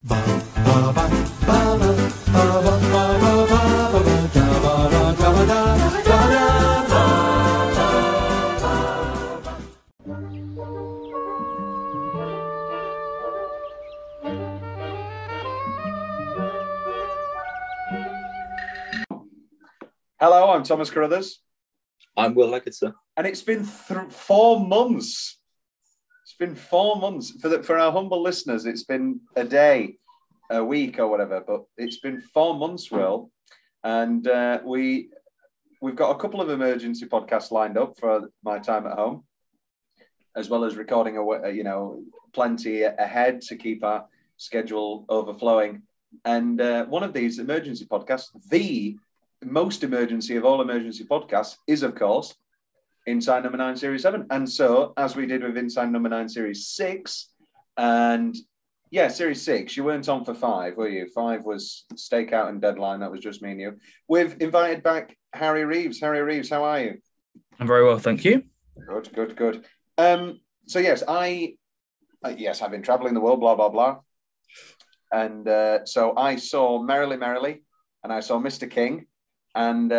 Hello, I'm Thomas Carruthers. I'm Will Leggetter. And it's been 4 months. It's been 4 months. For our humble listeners, it's been a day, a week or whatever, but it's been 4 months, Will. And we've got a couple of emergency podcasts lined up for my time at home, as well as recording, plenty ahead to keep our schedule overflowing. And one of these emergency podcasts, the most emergency of all emergency podcasts, is, of course, Inside Number 9 Series 7. And so, as we did with Inside Number 9 Series 6, and yeah, Series 6, you weren't on for 5, were you? 5 was Stakeout and Deadline. That was just me and you. We've invited back Harry Reeves. Harry Reeves, how are you? I'm very well, thank you. Good. So, yes, I've been traveling the world, blah, blah, blah. And so I saw Merrily, Merrily, and I saw Mr. King. And,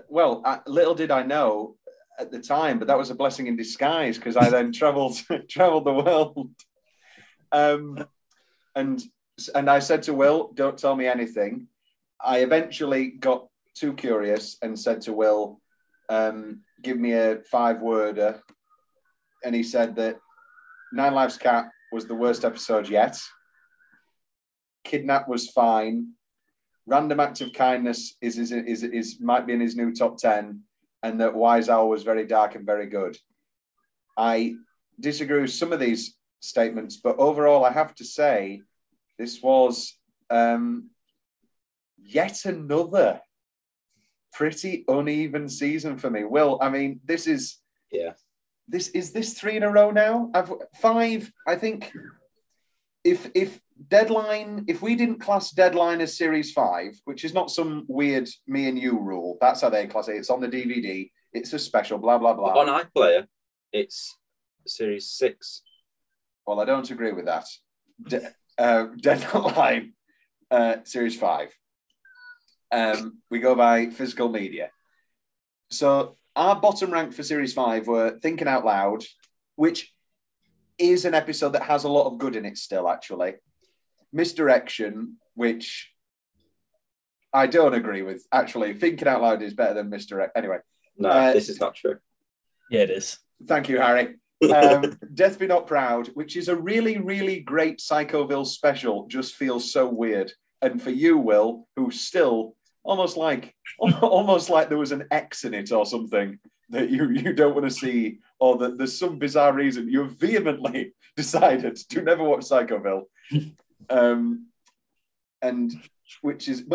little did I know at the time, but that was a blessing in disguise, because I then traveled the world. And I said to Will, don't tell me anything. I eventually got too curious and said to Will, give me a 5-worder. And he said that Nine Lives Cat was the worst episode yet. Kidnap was fine. Random Act of Kindness is might be in his new top 10, and that Wise Owl was very dark and very good. I disagree with some of these statements, but overall, I have to say this was yet another pretty uneven season for me. Will, I mean, this is 3 in a row now. I've 5. I think if Deadline, if we didn't class Deadline as Series 5, which is not some weird me and you rule, that's how they class it. It's on the DVD. It's a special, blah, blah, blah. On iPlayer, it's Series 6. Well, I don't agree with that. Deadline, Series 5. We go by physical media. So our bottom rank for Series 5 were Thinking Out Loud, which is an episode that has a lot of good in it still, actually. Misdirection, which I don't agree with. Actually, Thinking Out Loud is better than Misdirection. Anyway. No, this is not true. Yeah, it is. Thank you, Harry. Death Be Not Proud, which is a really, really great Psychoville special, just feels so weird. And for you, Will, who's still almost like there was an X in it or something that you don't want to see, or that there's some bizarre reason you vehemently decided to never watch Psychoville. But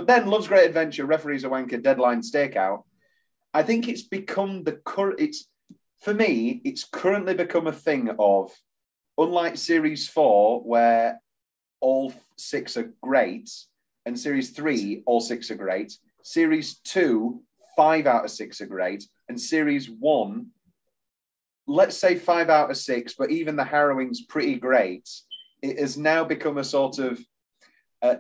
then Love's Great Adventure, Referees a Wanker, Deadline, Stakeout. I think it's become for me, it's currently become a thing of, unlike Series 4, where all 6 are great, and Series 3, all 6 are great. Series 2, 5 out of 6 are great. And Series 1, let's say 5 out of 6, but even the harrowing's pretty great. It has now become a sort of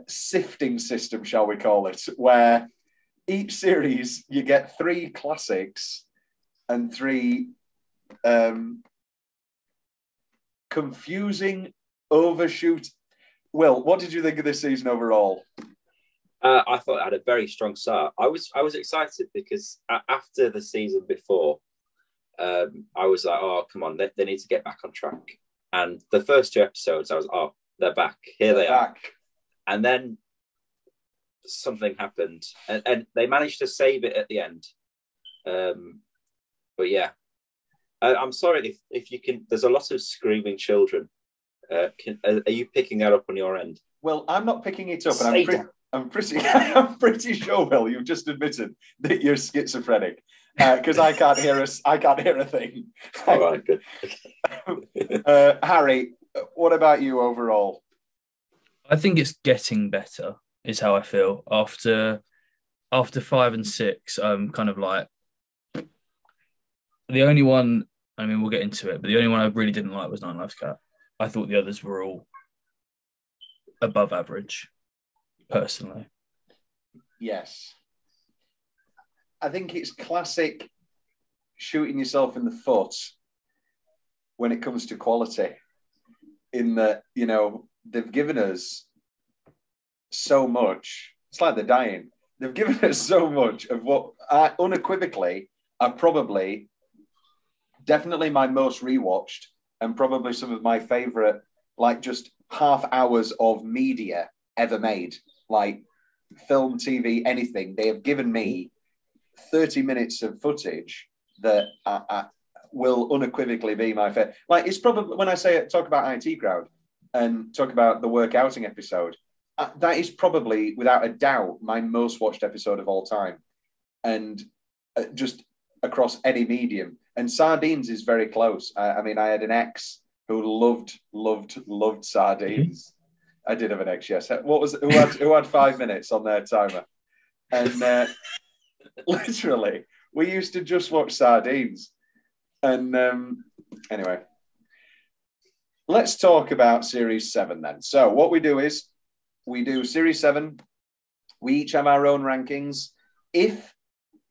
sifting system, shall we call it, where each series you get 3 classics and 3 confusing overshoot. Will, what did you think of this season overall? I thought it had a very strong start. I was excited because after the season before, I was like, oh, come on, they need to get back on track. And the first 2 episodes, I was, oh, they're back. They are. And then something happened, and they managed to save it at the end. But yeah, I'm sorry if you can. There's a lot of screaming children. Are you picking that up on your end? Well, I'm not picking it up, and I'm pretty sure, Will, you've just admitted that you're schizophrenic, because I can't hear a thing. All right, good. Harry, what about you overall? I think it's getting better, is how I feel. After 5 and 6, I'm kind of like, the only one, I mean, we'll get into it, but the only one I really didn't like was Nine Lives Cat. I thought the others were all above average, personally. Yes. I think it's classic shooting yourself in the foot when it comes to quality, in that, they've given us so much. It's like they're dying. They've given us so much of what unequivocally are probably definitely my most rewatched and probably some of my favorite, like, just half hours of media ever made, like film, TV, anything. They have given me 30 minutes of footage that will unequivocally be my favorite. Like, it's probably, when I talk about IT Crowd and talk about the work outing episode, that is probably, without a doubt, my most watched episode of all time. And just across any medium. And Sardines is very close. I mean, I had an ex who loved Sardines. I did have an ex, yes. Who had 5 minutes on their timer? And literally, we used to just watch Sardines. And anyway, let's talk about Series 7 then. So what we do is, we do Series 7. We each have our own rankings. If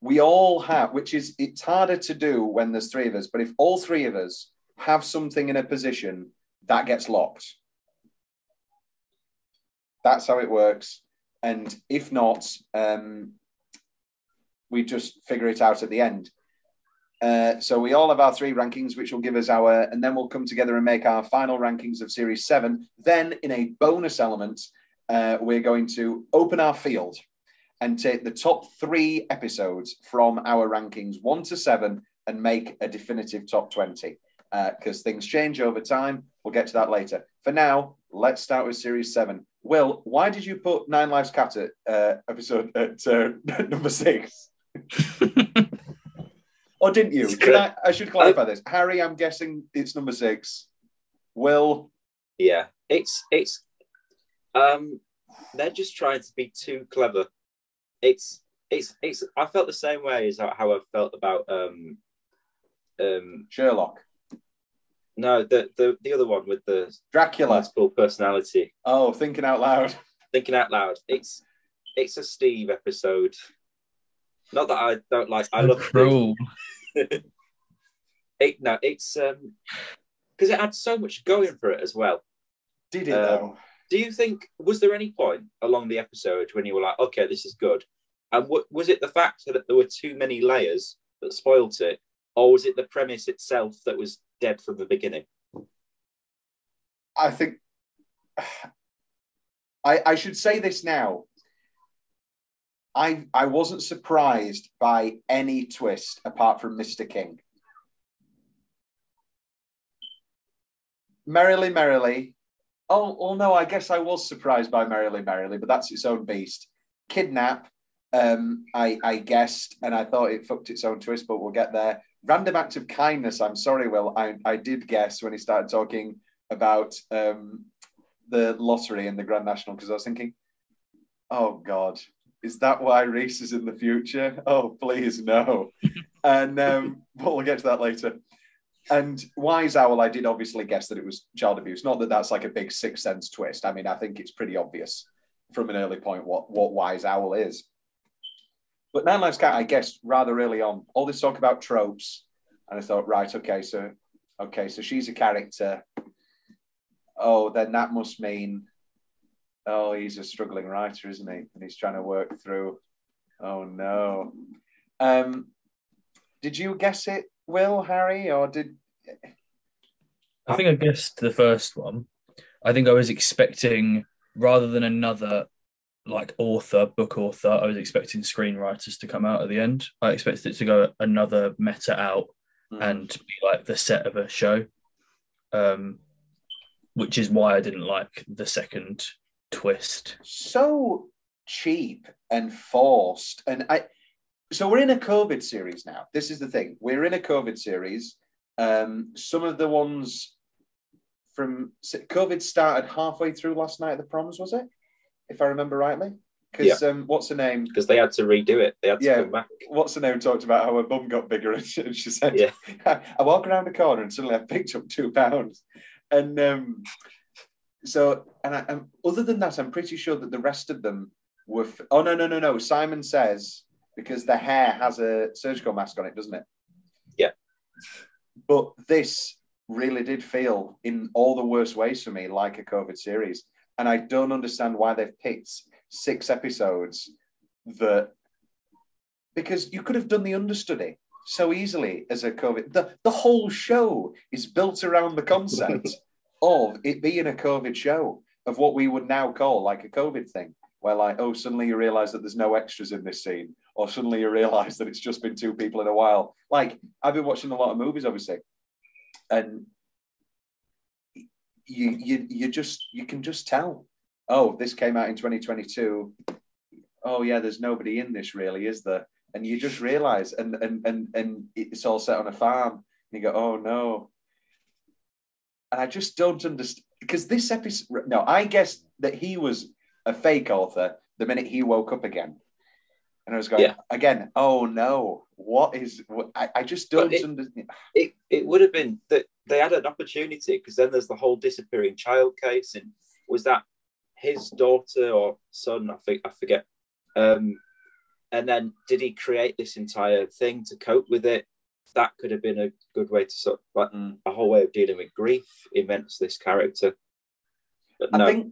we all have, it's harder to do when there's three of us, but if all three of us have something in a position, that gets locked. That's how it works. And if not, we just figure it out at the end. So we all have our three rankings, which will give us and then we'll come together and make our final rankings of Series 7. Then in a bonus element, we're going to open our field and take the top 3 episodes from our rankings 1 to 7 and make a definitive top 20, because things change over time. We'll get to that later. For now, let's start with Series 7. Will, why did you put Nine Lives Cat at episode at number 6? Or didn't you? I should clarify this. Harry, I'm guessing it's number 6. Will? Yeah, it's they're just trying to be too clever. It's I felt the same way as how I felt about Sherlock. No, the other one with the Dracula multiple personality. Oh, Thinking Out Loud. Thinking Out Loud. It's a Steve episode. Not that I don't like. I love cruel. It's because it had so much going for it as well. Did it though? Do you think, was there any point along the episode when you were like, okay, this is good? And was it the fact that there were too many layers that spoilt it? Or was it the premise itself that was dead from the beginning? I think I should say this now. I wasn't surprised by any twist apart from Mr. King. Merrily, Merrily. Oh, no, I guess I was surprised by Merrily, Merrily, but that's its own beast. Kidnap, I guessed, and I thought it fucked its own twist, but we'll get there. Random Act of Kindness, I'm sorry, Will, I did guess when he started talking about the lottery and the Grand National, because I was thinking, oh, God, is that why Reese is in the future? Oh, please, no. And but we'll get to that later. And Wise Owl, I did obviously guess that it was child abuse. Not that that's like a big Sixth Sense twist. I mean, I think it's pretty obvious from an early point what Wise Owl is. But Nine Lives Cat, I guessed rather early on. All this talk about tropes. And I thought, right, okay, so she's a character. Oh, then that must mean, oh, he's a struggling writer, isn't he? And he's trying to work through, oh, no. Did you guess it, Will, Harry, or did... I think I guessed the first one. I think I was expecting, rather than another book author, I was expecting screenwriters to come out at the end. I expected it to go another meta out and be like the set of a show, which is why I didn't like the second twist. So cheap and forced. So we're in a COVID series now. This is the thing. We're in a COVID series. Some of the ones from COVID started halfway through last night at the proms, was it? If I remember rightly. Because what's her name? Because they had to redo it. They had to come back. What's her name talked about how her bum got bigger, and she said, I walk around the corner and suddenly I picked up 2 pounds. And So, and other than that, I'm pretty sure that the rest of them were. Oh no! Simon says because the hair has a surgical mask on it, doesn't it? Yeah. But this really did feel, in all the worst ways for me, like a COVID series, and I don't understand why they've picked 6 episodes because you could have done the understudy so easily as a COVID. The whole show is built around the concept of it being a COVID show, of what we would now call like a COVID thing, where like, oh, suddenly you realize that there's no extras in this scene, or suddenly you realize that it's just been 2 people in a while. Like, I've been watching a lot of movies, obviously, and you can just tell, oh, this came out in 2022. Oh yeah, there's nobody in this really, is there? And you just realize, and it's all set on a farm. And you go, oh no. And I just don't understand, because this episode, no, I guess that he was a fake author the minute he woke up again. And I was going, again, oh no, I just don't understand. It would have been that they had an opportunity, because then there's the whole disappearing child case. And was that his daughter or son? I forget. And then did he create this entire thing to cope with it? That could have been a good way to sort of, like, a whole way of dealing with grief invents this character. But no.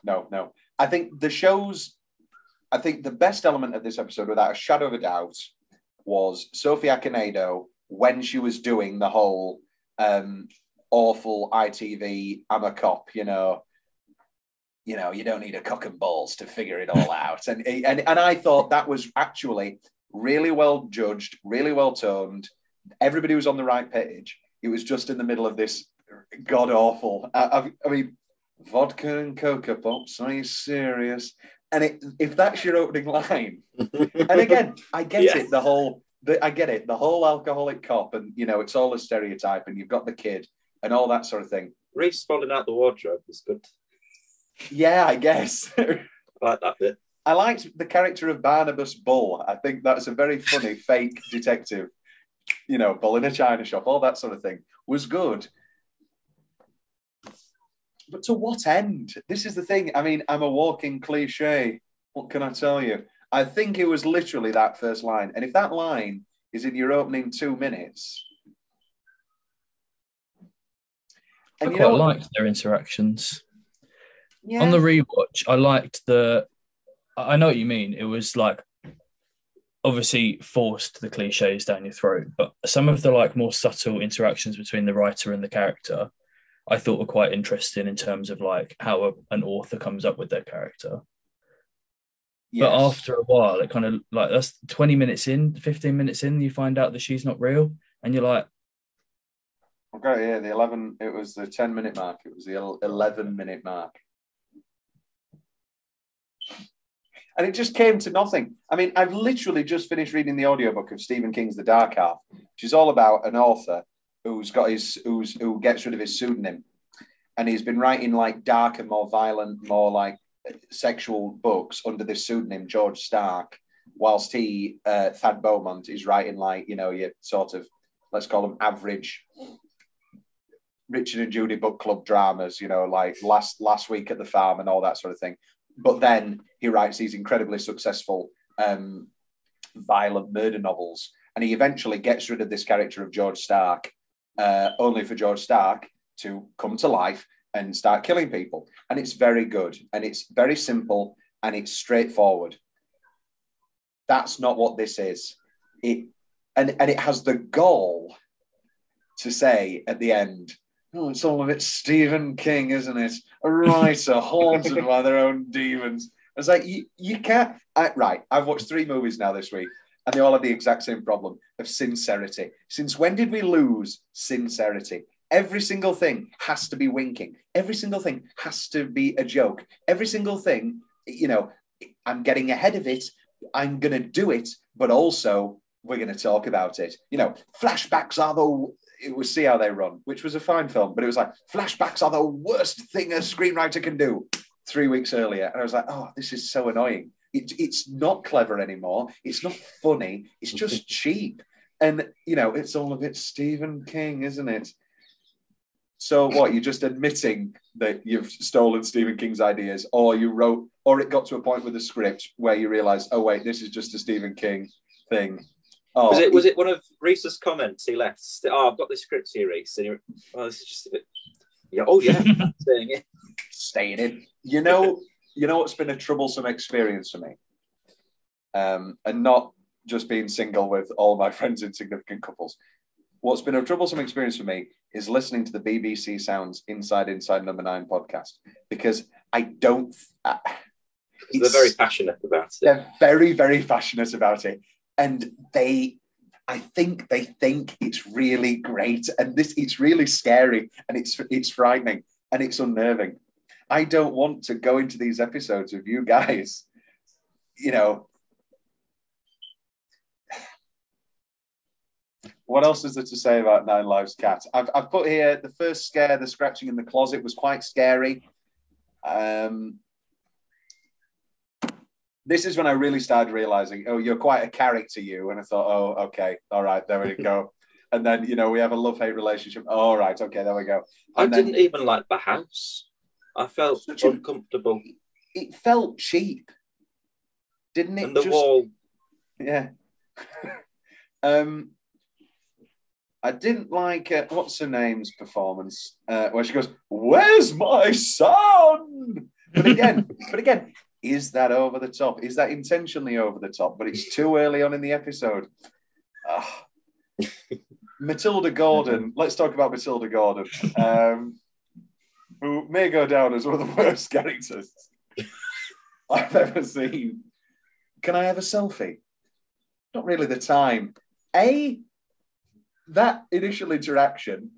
No. I think the best element of this episode, without a shadow of a doubt, was Sophie Akenedo when she was doing the whole awful ITV, I'm a cop, you don't need a cock and balls to figure it all out. And I thought that was actually really well judged, really well toned. Everybody was on the right page. It was just in the middle of this god awful. I mean, vodka and Cocoa Pops. Are you serious? And if that's your opening line, and again, I get it. I get it. The whole alcoholic cop, and it's all a stereotype, and you've got the kid and all that sort of thing. Reeves falling out the wardrobe was good. Yeah, I guess. I like that bit. I liked the character of Barnabas Bull. I think that's a very funny fake detective. Bull in a china shop, all that sort of thing was good. But to what end? This is the thing. I mean, I'm a walking cliche. What can I tell you? I think it was literally that first line. And if that line is in your opening 2 minutes... I quite liked their interactions. Yeah. On the rewatch, I liked I know what you mean. It was like, obviously forced the cliches down your throat, but some of the like more subtle interactions between the writer and the character, I thought were quite interesting in terms of like how an author comes up with their character. Yes. But after a while, it kind of like, that's 20 minutes in, 15 minutes in, you find out that she's not real, and you're like, okay, yeah, it was the 10-minute mark. It was the 11-minute mark. And it just came to nothing. I mean, I've literally just finished reading the audiobook of Stephen King's The Dark Half, which is all about an author who gets rid of his pseudonym. And he's been writing like darker, more violent, more like sexual books under this pseudonym, George Stark, whilst he, Thad Beaumont, is writing like, your sort of, let's call them average Richard and Judy book club dramas, like last week at the farm and all that sort of thing. But then he writes these incredibly successful violent murder novels. And he eventually gets rid of this character of George Stark, only for George Stark to come to life and start killing people. And it's very good. And it's very simple. And it's straightforward. That's not what this is. And it has the gall to say at the end, oh, it's all a bit Stephen King, isn't it? A writer haunted by their own demons. I was like, you can't... Right, I've watched 3 movies now this week, and they all have the exact same problem of sincerity. Since when did we lose sincerity? Every single thing has to be winking. Every single thing has to be a joke. Every single thing, I'm getting ahead of it. I'm going to do it, but also we're going to talk about it. Flashbacks are it was See How They Run, which was a fine film, but it was like, flashbacks are the worst thing a screenwriter can do 3 weeks earlier. And I was like, oh, this is so annoying. It's not clever anymore. It's not funny. It's just cheap. And, it's all a bit Stephen King, isn't it? So what? You're just admitting that you've stolen Stephen King's ideas, or you wrote, or it got to a point with the script where you realised, oh wait, this is just a Stephen King thing. Oh, was it one of Reese's comments he left? Oh, I've got this script here, Reese. And this is just a bit. Yeah. Oh yeah, saying it. Staying in. You know what's been a troublesome experience for me, and not just being single with all my friends in significant couples. What's been a troublesome experience for me is listening to the BBC Sounds Inside Number 9 podcast, because I don't. They're very passionate about it. They're very, very passionate about it, and I think they think it's really great, and it's really scary, and it's frightening, and it's unnerving. I don't want to go into these episodes with you guys, What else is there to say about Nine Lives Cat? I've put here the first scare, the scratching in the closet, was quite scary. This is when I really started realizing, oh, you're quite a character, you. And I thought, oh, okay, all right, there we go. And then, we have a love-hate relationship. All right, okay, there we go. And I didn't even like the house. I felt uncomfortable. It felt cheap, didn't it? And the wall. Yeah. I didn't like what's her name's performance where she goes, "Where's my son?" But again, is that over the top? Is that intentionally over the top? But it's too early on in the episode. Matilda Gordon. Let's talk about Matilda Gordon, who may go down as one of the worst characters I've ever seen. Can I have a selfie? Not really the time. That initial interaction,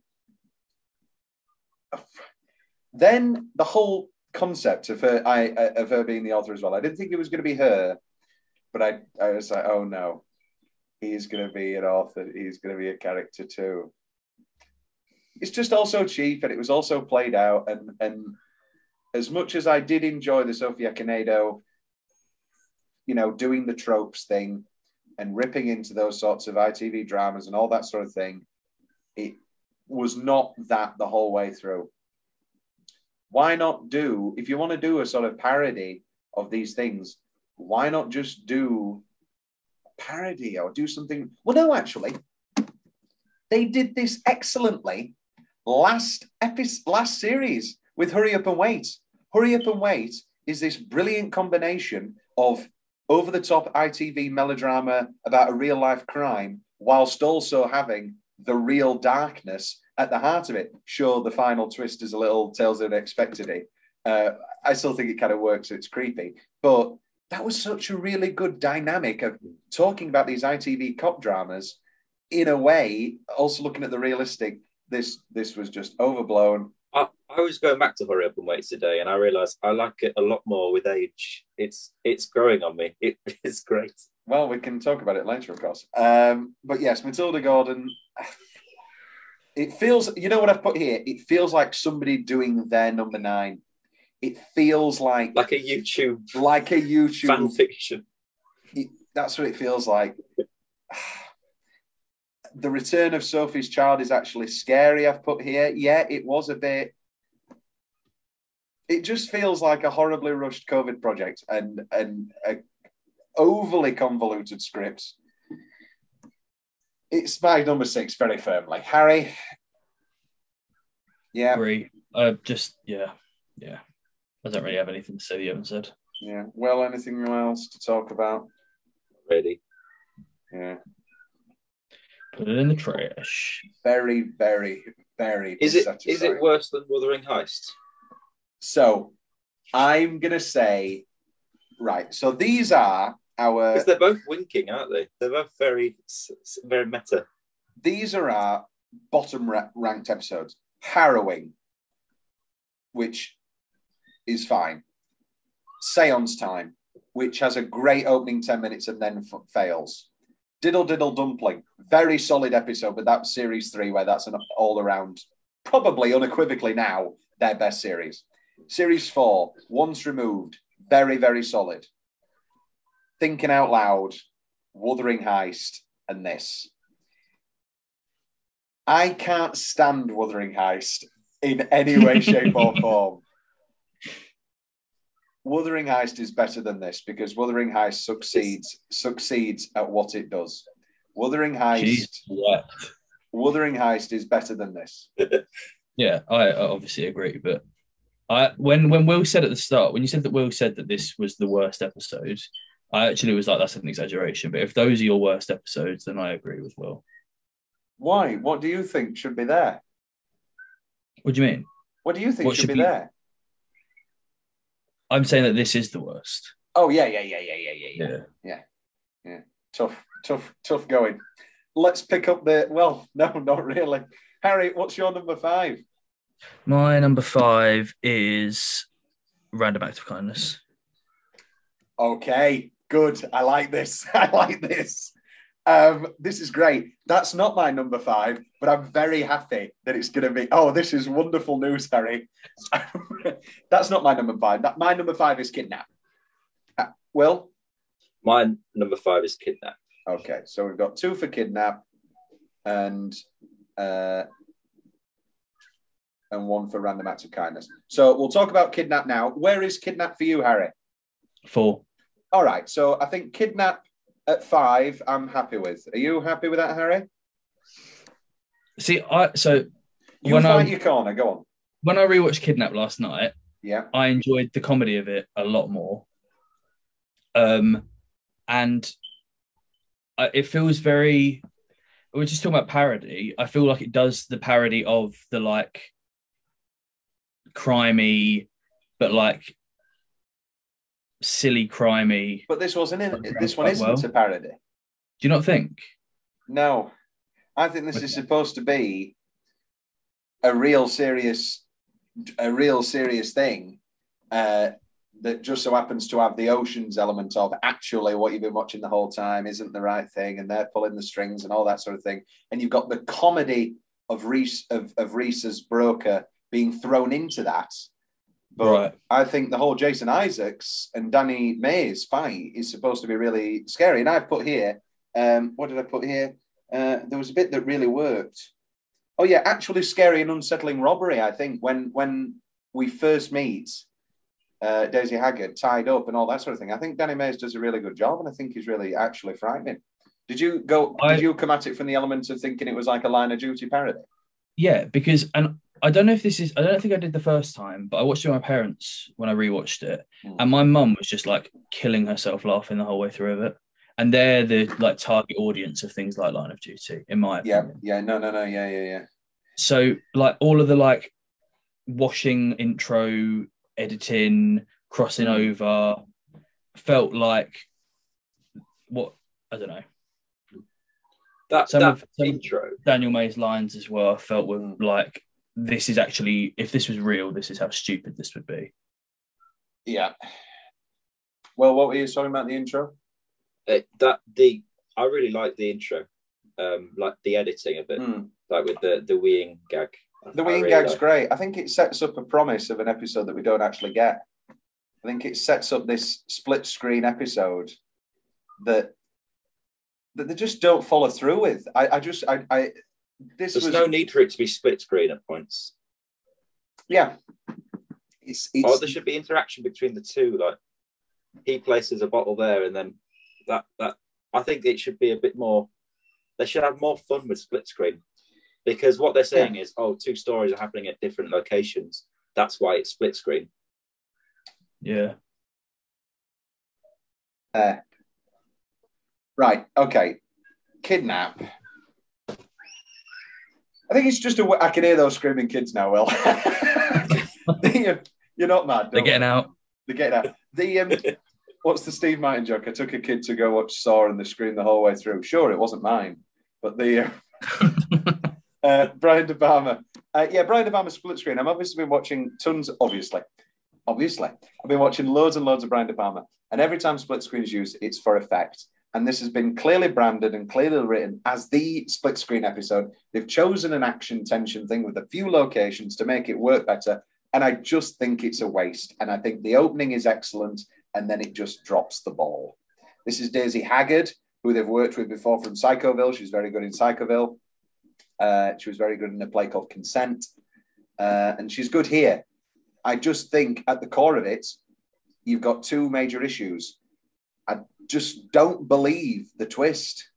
then the whole concept of her being the author as well. I didn't think it was going to be her, but I was like, oh no, he's going to be an author. He's going to be a character too. It's just also cheap, and it was also played out. And as much as I did enjoy the Sophia Canedo, doing the tropes thing, and ripping into those sorts of ITV dramas and all that sort of thing, it was not that the whole way through. Why not if you want to do a sort of parody of these things, why not just do a parody or do something? Well, no, actually, they did this excellently last series with Hurry Up and Wait. Hurry Up and Wait is this brilliant combination of over-the-top ITV melodrama about a real-life crime, whilst also having the real darkness at the heart of it. Sure, the final twist is a little Tales of Unexpected. I still think it kind of works, it's creepy. But that was such a really good dynamic of talking about these ITV cop dramas in a way, also looking at the realistic. This was just overblown. I was going back to Hurry Up and Wait today, and I realised I like it a lot more with age. It's growing on me. It's great. Well, we can talk about it later, of course. But yes, Matilda Gordon. It feels, what I've put here? It feels like somebody doing their number 9. It feels like a YouTube fan fiction. That's what it feels like. The return of Sophie's child is actually scary, I've put here. Yeah, it was a bit. It just feels like a horribly rushed COVID project and a overly convoluted script. It's my number 6 very firmly. Harry? Yeah. Agree. Yeah. I don't really have anything to say that you haven't said. Yeah. Well, anything else to talk about? Ready? Yeah. Put it in the trash. Very, very, very Is it worse than Wuthering Heist? So, I'm going to say, right, so these are our... Because they're both winking, aren't they? They're both very, very meta. These are our bottom ranked episodes. Harrowing, which is fine. Seance Time, which has a great opening 10 minutes and then fails. Diddle Diddle Dumpling, very solid episode, but that's series 3, where that's an all-around, probably unequivocally now, their best series. Series 4, Once Removed, very, very solid. Thinking Out Loud, Wuthering Heist, and this. I can't stand Wuthering Heist. in any way, shape, or form. Wuthering Heist is better than this because Wuthering Heist succeeds at what it does. Wuthering Heist is better than this. Yeah, I obviously agree, but when Will said at the start, when you said that Will said that this was the worst episode, I actually was like, that's an exaggeration. But if those are your worst episodes, then I agree with Will. Why? What do you think should be there? What do you mean? What do you think should be there? I'm saying that this is the worst. Oh, yeah. Tough going. Let's pick up no, not really. Harry, what's your number 5? My number 5 is Random Act of Kindness. Okay, good. I like this. This is great. That's not my number 5, but I'm very happy that it's going to be. Oh, this is wonderful news, Harry. That's not my number 5. My number 5 is Kidnap. Will? My number 5 is Kidnap. Okay, so we've got 2 for Kidnap and 1 for Random Acts of Kindness. So we'll talk about Kidnap now. Where is Kidnap for you, Harry? 4. All right, so I think Kidnap at 5, I'm happy with. Are you happy with that, Harry? See, you find your corner. Go on. When I rewatched Kidnap last night, yeah, I enjoyed the comedy of it a lot more. And it feels very. We're just talking about parody. I feel like it does the parody of the like crimey, but like silly crimey. But this wasn't it. This one isn't a parody. Do you not think? No, I think this is supposed to be a real serious thing that just so happens to have the Oceans element of actually what you've been watching the whole time isn't the right thing, and they're pulling the strings and all that sort of thing. And you've got the comedy of Reese as broker being thrown into that. But right. I think the whole Jason Isaacs and Danny Mays fight is supposed to be really scary. And I've put here, what did I put here? There was a bit that really worked. Oh yeah, actually scary and unsettling robbery. I think when we first meet Daisy Haggard tied up and all that sort of thing, I think Danny Mays does a really good job, and I think he's really actually frightening. Did you come at it from the element of thinking it was like a Line of Duty parody? Yeah, because I don't know if this is. I don't think I did the first time, but I watched it with my parents when I rewatched it, and my mum was just like killing herself laughing the whole way through it. And they're the like target audience of things like Line of Duty, in my opinion. Yeah. So like all of the like washing intro, editing, crossing over, felt like what I don't know. Some intro, Daniel May's lines as well, I felt were like, this is actually, if this was real, this is how stupid this would be. Yeah. Well, what were you talking about the intro? I really like the intro, like the editing of it, like with the weeing gag. The weeing gag's great. I think it sets up a promise of an episode that we don't actually get. I think it sets up this split screen episode that they just don't follow through with. There's no need for it to be split screen at points. Yeah. There should be interaction between the two. Like he places a bottle there, and then that I think it should be a bit more. They should have more fun with split screen, because what they're saying is, two stories are happening at different locations. That's why it's split screen. Yeah. Right. Okay. Kidnap. I think it's just I can hear those screaming kids now, Will. You're not mad. They're getting out. They're getting out. What's the Steve Martin joke? I took a kid to go watch Saw and they screamed the whole way through. Sure, it wasn't mine. But the Brian De Palma. Brian De Palma split screen. I've obviously been watching tons, obviously. I've been watching loads and loads of Brian De Palma. And every time split screen is used, it's for effect. And this has been clearly branded and clearly written as the split screen episode. They've chosen an action tension thing with a few locations to make it work better. And I just think it's a waste. And I think the opening is excellent. And then it just drops the ball. This is Daisy Haggard, who they've worked with before from Psychoville. She's very good in Psychoville. She was very good in a play called Consent. and she's good here. I just think at the core of it, you've got two major issues. I just don't believe the twist.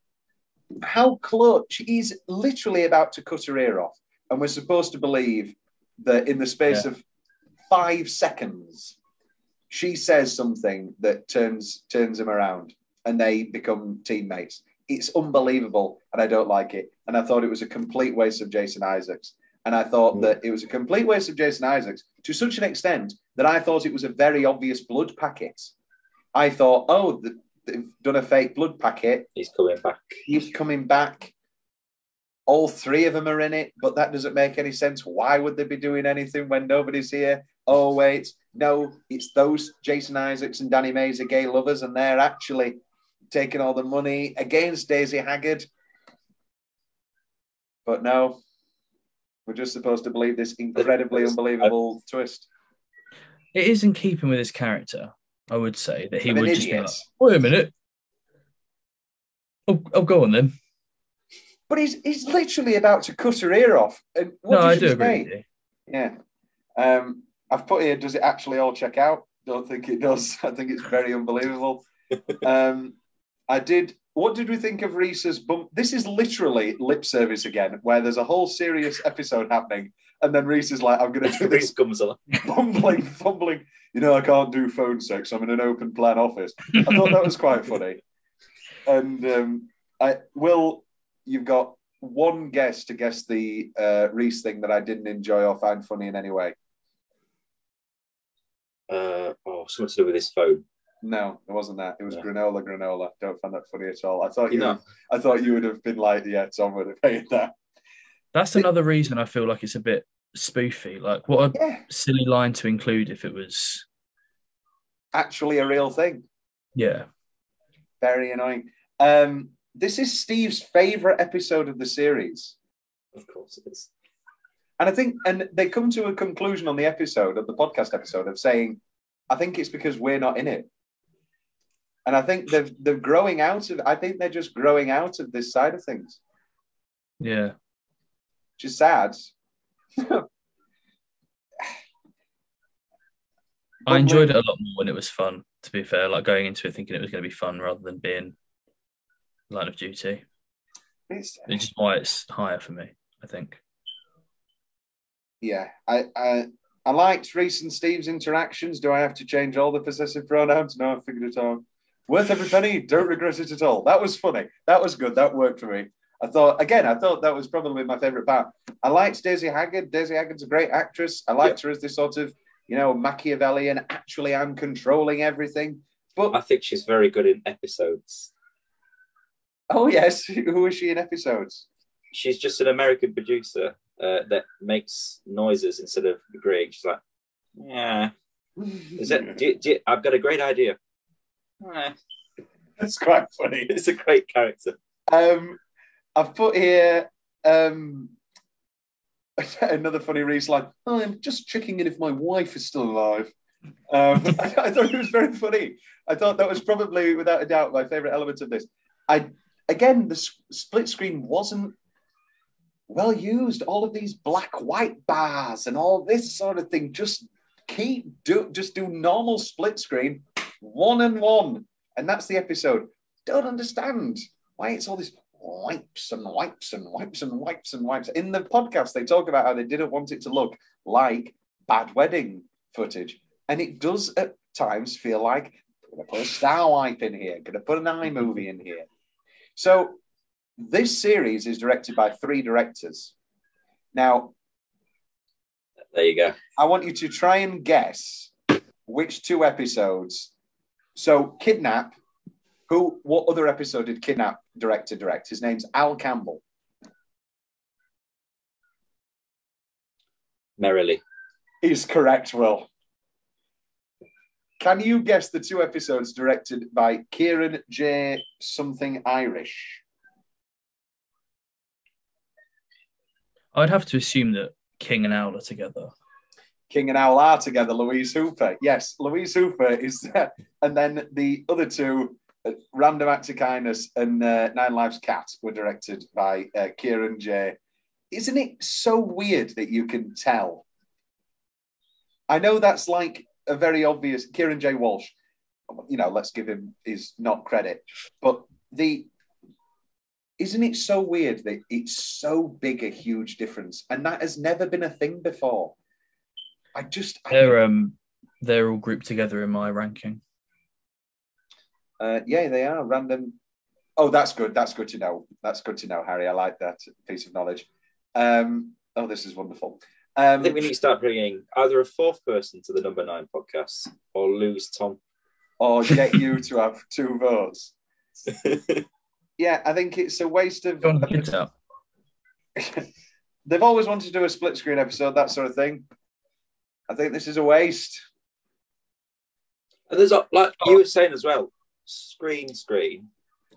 How close? He's literally about to cut her ear off, and we're supposed to believe that in the space of 5 seconds, she says something that turns him around, and they become teammates. It's unbelievable, and I don't like it. And I thought it was a complete waste of Jason Isaacs. And I thought that it was a complete waste of Jason Isaacs to such an extent that I thought it was a very obvious blood packet. I thought, oh, they've done a fake blood packet. He's coming back. He's coming back. All 3 of them are in it, but that doesn't make any sense. Why would they be doing anything when nobody's here? Oh, wait. No, it's those Jason Isaacs and Danny Mays are gay lovers, and they're actually taking all the money against Daisy Haggard. But no, we're just supposed to believe this incredibly unbelievable twist. It is in keeping with his character, I would say, that he would just be like, wait a minute. Oh, go on then. But he's literally about to cut her ear off. And what I did do you agree say? with you. Yeah. I've put here, does it actually all check out? Don't think it does. I think it's very unbelievable. What did we think of Reese's bump? This is literally lip service again, where there's a whole serious episode happening, and then Reese is like, I'm going to do this. Comes along. Fumbling. I can't do phone sex. I'm in an open plan office. I thought that was quite funny. And you've got one guess to guess the Reese thing that I didn't enjoy or find funny in any way. Something to do with his phone. No, it wasn't that. It was granola. Don't find that funny at all. I thought you would have been like, yeah, Tom would have hated that. That's another reason I feel like it's a bit spoofy. Like, what a silly line to include if it was actually a real thing. Yeah. Very annoying. This is Steve's favourite episode of the series. Of course it is. And they come to a conclusion on the podcast episode of saying, I think it's because we're not in it. And I think they're growing out of. I think they're just growing out of this side of things. Yeah, which is sad. I enjoyed it a lot more when it was fun. To be fair, like going into it thinking it was going to be fun rather than being Line of Duty. It's just why it's higher for me, I think. Yeah, I liked Reese and Steve's interactions. Do I have to change all the possessive pronouns? No, I figured it out. Worth every penny. Don't regret it at all. That was funny. That was good. That worked for me. I thought that was probably my favourite part. I liked Daisy Haggard. Daisy Haggard's a great actress. I liked her as this sort of, Machiavellian, actually I'm controlling everything. But I think she's very good in episodes. Oh, yes. Who is she in episodes? She's just an American producer that makes noises instead of agreeing. She's like, yeah. I've got a great idea. That's quite funny. It's a great character. I've put here another funny Reese line. Oh, I'm just checking in if my wife is still alive. I thought it was very funny. I thought that was probably, without a doubt, my favourite element of this. The split screen wasn't well used. All of these black-white bars and all this sort of thing. Just do normal split screen, 1-on-1, and that's the episode. Don't understand why it's all this wipes and wipes and wipes and wipes and wipes. In the podcast, they talk about how they didn't want it to look like bad wedding footage, and it does at times feel like I'm going to put a star wipe in here, going to put an iMovie in here. So this series is directed by 3 directors. Now, there you go. I want you to try and guess which 2 episodes. So Kidnap, what other episode did Kidnap director direct? His name's Al Campbell. Merrily. Is correct, Will. Can you guess the 2 episodes directed by Kieran J. something Irish? I'd have to assume that King and Owl are together. King and Owl are together. Louise Hooper. Yes, Louise Hooper is there. And then the other 2, Random Acts of Kindness and Nine Lives Cat, were directed by Kieran J. Isn't it so weird that you can tell I know that's like a very obvious Kieran J. Walsh. Let's give him his not credit, but isn't it so weird that it's so big a huge difference, and that has never been a thing before. They're all grouped together in my ranking. Yeah, they are random. Oh, that's good. That's good to know. That's good to know, Harry. I like that piece of knowledge. This is wonderful. I think we need to start bringing either a fourth person to the Number 9 podcast or lose Tom. Or get you to have 2 votes. Yeah, I think it's a waste of... They've always wanted to do a split screen episode, that sort of thing. I think this is a waste. And there's, like you were saying as well, screen.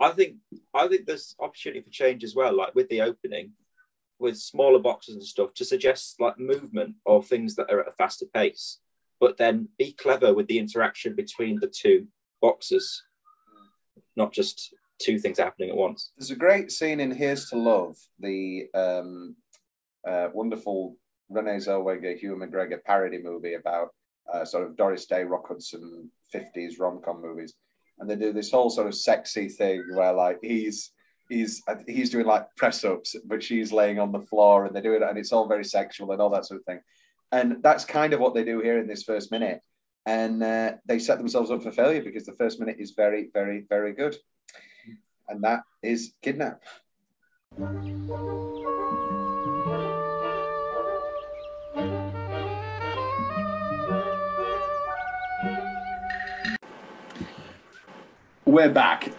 I think there's opportunity for change as well, like with the opening, with smaller boxes and stuff, to suggest like movement or things that are at a faster pace, but then be clever with the interaction between the 2 boxes, not just 2 things happening at once. There's a great scene in Here's to Love, the wonderful Renee Zellweger, Hugh McGregor parody movie about sort of Doris Day, Rock Hudson 50s rom-com movies. And they do this whole sort of sexy thing where like he's doing like press-ups, but she's laying on the floor, and they do it, and it's all very sexual and all that sort of thing. And that's kind of what they do here in this first minute. And they set themselves up for failure because the first minute is very, very, very good. And that is Kidnap. We're back.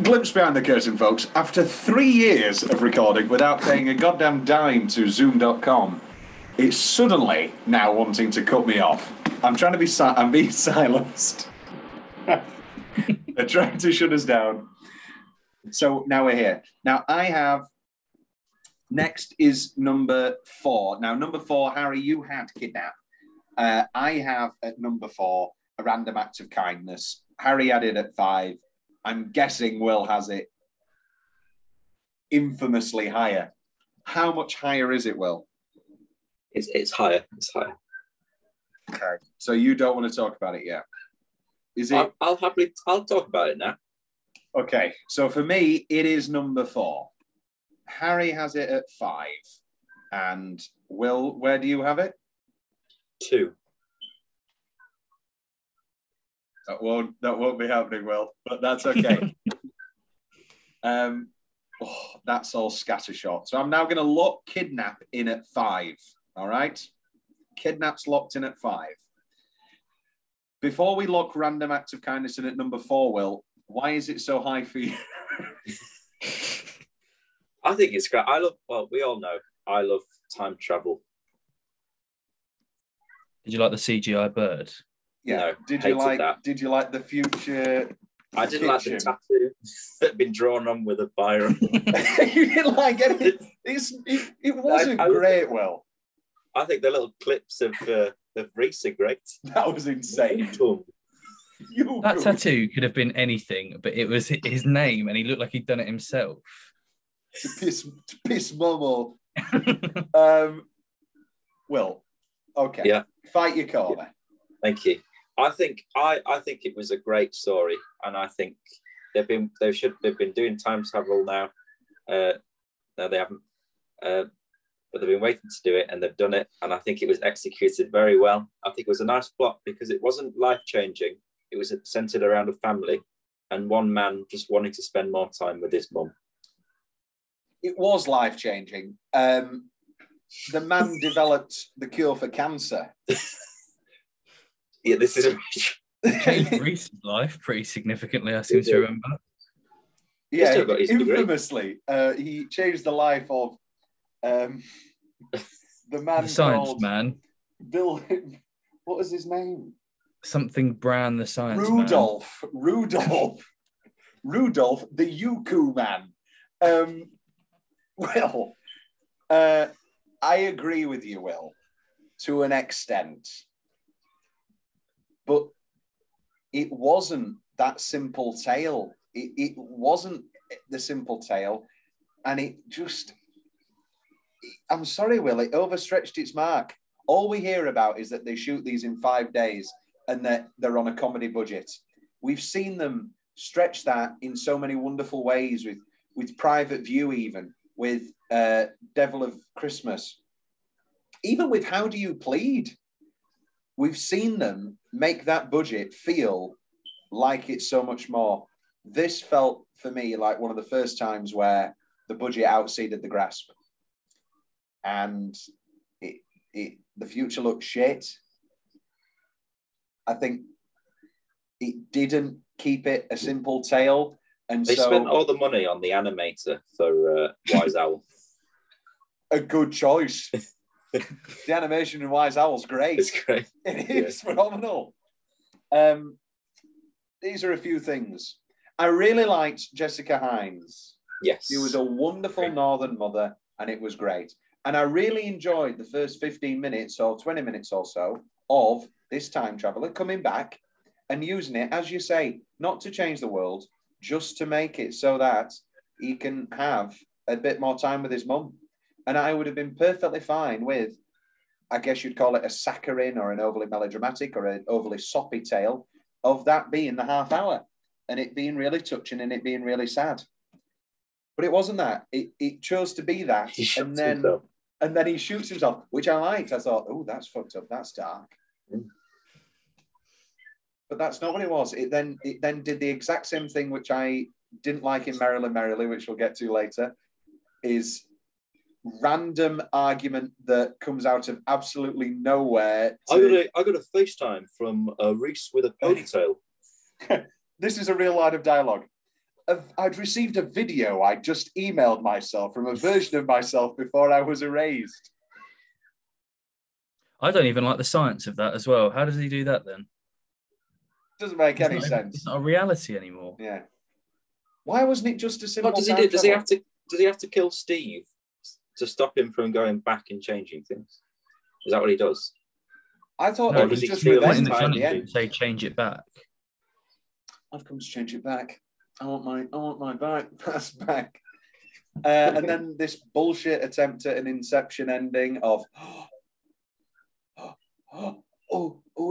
Glimpse behind the curtain, folks. After 3 years of recording without paying a goddamn dime to Zoom.com, it's suddenly now wanting to cut me off. I'm trying to be I'm being silenced. They're trying to shut us down. So now we're here. Now next is number 4. Now, number 4, Harry, you had Kidnap. I have at number 4, A Random Act of Kindness. Harry had it at 5. I'm guessing Will has it infamously higher. How much higher is it, Will? It's higher. It's higher. Okay. So you don't want to talk about it yet? Is it? I'll talk about it now. Okay. So for me, it is number 4. Harry has it at 5. And Will, where do you have it? 2. That won't be happening, Will, but that's okay. That's all scattershot. So I'm now going to lock Kidnap in at 5. All right? Kidnap's locked in at 5. Before we lock Random Act of Kindness in at number 4, Will, why is it so high for you? I think it's great. We all know I love time travel. Did you like the CGI bird? Yeah. No, did you like the future? I didn't like the tattoo that had been drawn on with a biro. You didn't like it? It wasn't great, Will. I think the little clips of Reese are great. That was insane. That tattoo could have been anything, but it was his name, and he looked like he'd done it himself. To piss Momo. Will, okay. Yeah. Fight your corner. Yeah. Thank you. I think it was a great story, and I think they've been doing time travel now. No, they haven't, but they've been waiting to do it, and they've done it. And I think it was executed very well. I think it was a nice plot because it wasn't life changing. It was centered around a family and one man just wanting to spend more time with his mum. It was life changing. The man developed the cure for cancer. Yeah, this is changed Reese's life pretty significantly, I seem to remember. Yeah, infamously, he changed the life of the man, the science man. Bill. What was his name? Something Brown, the science Rudolph. man. Rudolph, the Yuku man. I agree with you, Will, to an extent. But it wasn't that simple tale. It wasn't the simple tale. And it just... I'm sorry, Will, it overstretched its mark. All we hear about is that they shoot these in 5 days and that they're on a comedy budget. We've seen them stretch that in so many wonderful ways with Private View, even with Devil of Christmas, even with How Do You Plead. We've seen them make that budget feel like it's so much more. This felt for me like one of the first times where the budget outseeded the grasp, and the future looked shit. I think it didn't keep it a simple tale, and they spent all the money on the animator for Wise Owl. A good choice. The animation in Wise Owl's great. It's great. It is phenomenal. These are a few things. I really liked Jessica Hines. Yes. She was a wonderful Northern mother, and it was great. And I really enjoyed the first 15 minutes or 20 minutes or so of this time traveler coming back and using it, as you say, not to change the world, just to make it so that he can have a bit more time with his mum. And I would have been perfectly fine with, I guess you'd call it a saccharine or an overly melodramatic or an overly soppy tale of that being the half hour and it being really touching and it being really sad. But it wasn't that. It chose to be that. And then he shoots himself, which I liked. I thought, oh, that's fucked up. That's dark. Mm. But that's not what it was. It then did the exact same thing, which I didn't like in Merrily Merrily, which we'll get to later, is random argument that comes out of absolutely nowhere. I got a FaceTime from Reese with a ponytail. This is a real line of dialogue. I'd received a video. I just emailed myself from a version of myself before I was erased. I don't even like the science of that as well. How does he do that then? Doesn't make any sense. It's not a reality anymore. Yeah. Why wasn't it just a simple? What does he do? Does he have to kill Steve to stop him from going back and changing things? Is that what he does? I thought no, it was just revenge at the end. Say change it back. I've come to change it back. I want my back. That's back. And then this bullshit attempt at an Inception ending of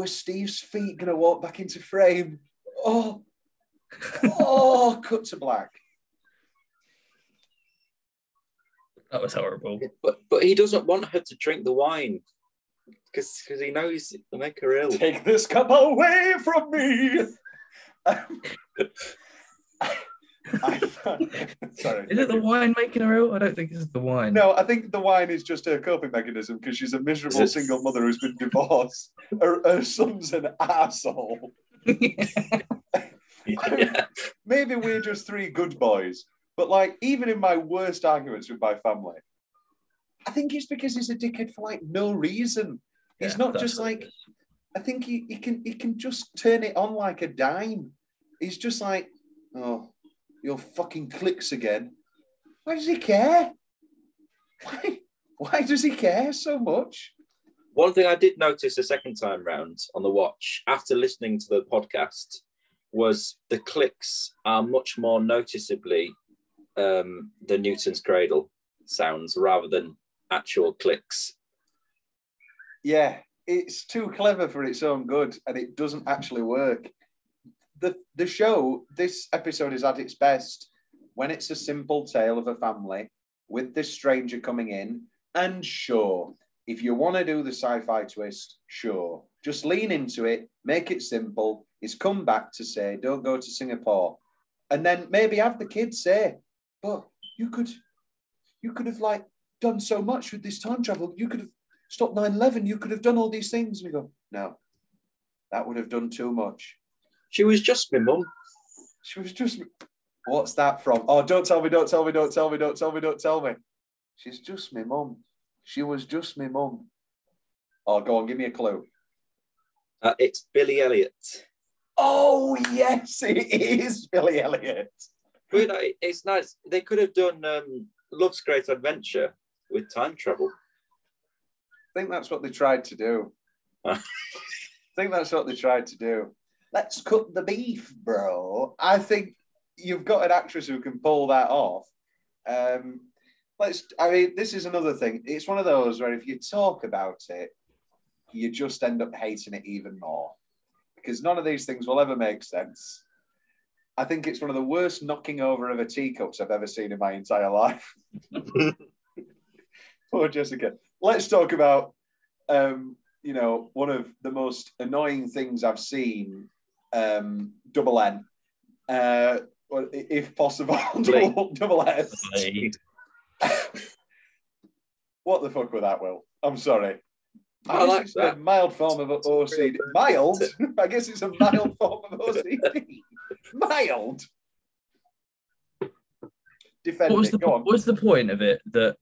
is Steve's feet gonna walk back into frame? Cut to black. That was horrible. But he doesn't want her to drink the wine because he knows it'll make her ill. Take this cup away from me. Sorry. Is it the wine making her ill? I don't think it's the wine. No, I think the wine is just her coping mechanism because she's a miserable single mother who's been divorced. Her son's an arsehole. Yeah. Maybe we're just three good boys, but like even in my worst arguments with my family, I think it's because he's a dickhead for like no reason. He's not just like, I think he can just turn it on like a dime. He's just like, oh, your fucking clicks again. Why does he care? Why does he care so much? One thing I did notice the second time round on the watch, after listening to the podcast, was the clicks are much more noticeably the Newton's cradle sounds rather than actual clicks. Yeah, it's too clever for its own good, and it doesn't actually work. The show, this episode is at its best when it's a simple tale of a family with this stranger coming in. And sure, if you want to do the sci-fi twist, sure. Just lean into it, make it simple. He's come back to say, don't go to Singapore. And then maybe have the kids say, but you could have like done so much with this time travel. You could have stopped 9/11. You could have done all these things. And we go, no, that would have done too much. She was just my mum. She was just, what's that from? Oh, don't tell me. She's just my mum. She was just my mum. Oh, go on, give me a clue. It's Billy Elliot. Oh, yes, it is Billy Elliot. But it's nice. They could have done Love's Great Adventure with time travel. I think that's what they tried to do. Let's cut the beef, bro. I think you've got an actress who can pull that off. This is another thing. It's one of those where if you talk about it, you just end up hating it even more because none of these things will ever make sense. I think it's one of the worst knocking over of a teacups I've ever seen in my entire life. Poor Jessica. Let's talk about, one of the most annoying things I've seen, double N, if possible, double S. What the fuck was that, Will? I'm sorry. I like it's that. A mild form of OCD. Mild? I guess it's a mild form of OCD. Mild? Defend it. Go on. What's the point of it that